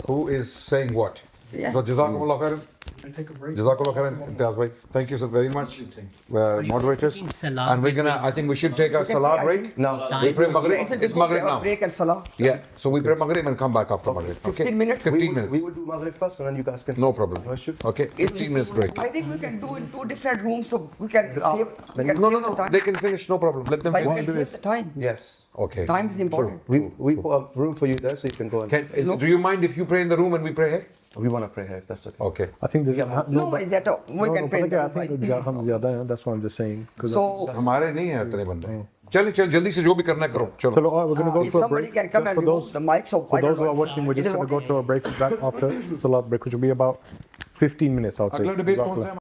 who is saying what. So Jazakumullah khairan. Jazakallah khairan, Imtiaz bhai. Thank you so very much, moderators. And we're gonna, I think we should take a salah break. No. We pray Maghrib. It's Maghrib now. Break and salah. Yeah. So we pray Maghrib and come back after Maghrib. Okay. 15 minutes. 15 minutes. We will do Maghrib first and then you guys can. No problem. Okay. 15 minutes break. I think we can do in 2 different rooms so we can save. No. They can finish. No problem. Let them But you finish. can save the time. Yes. Okay. Time is important. We put a room for you there so you can go and. Do you mind if you pray in the room and we pray here? We want to pray here if that's okay. Okay. I think there's No worries at all. We can pray. I think that's what I'm just saying. So, ہمارے نہیں ہیں اتنے بندے. چلیں جلدی سے جو بھی کرنا ہے کرو. چلو. We're going to go if to a somebody break. can come and remove the mic, so For those who are watching, we're just going to go to a break back after Salat break, which will be about 15 minutes, I'll say. اگلا debate کون سا ہے؟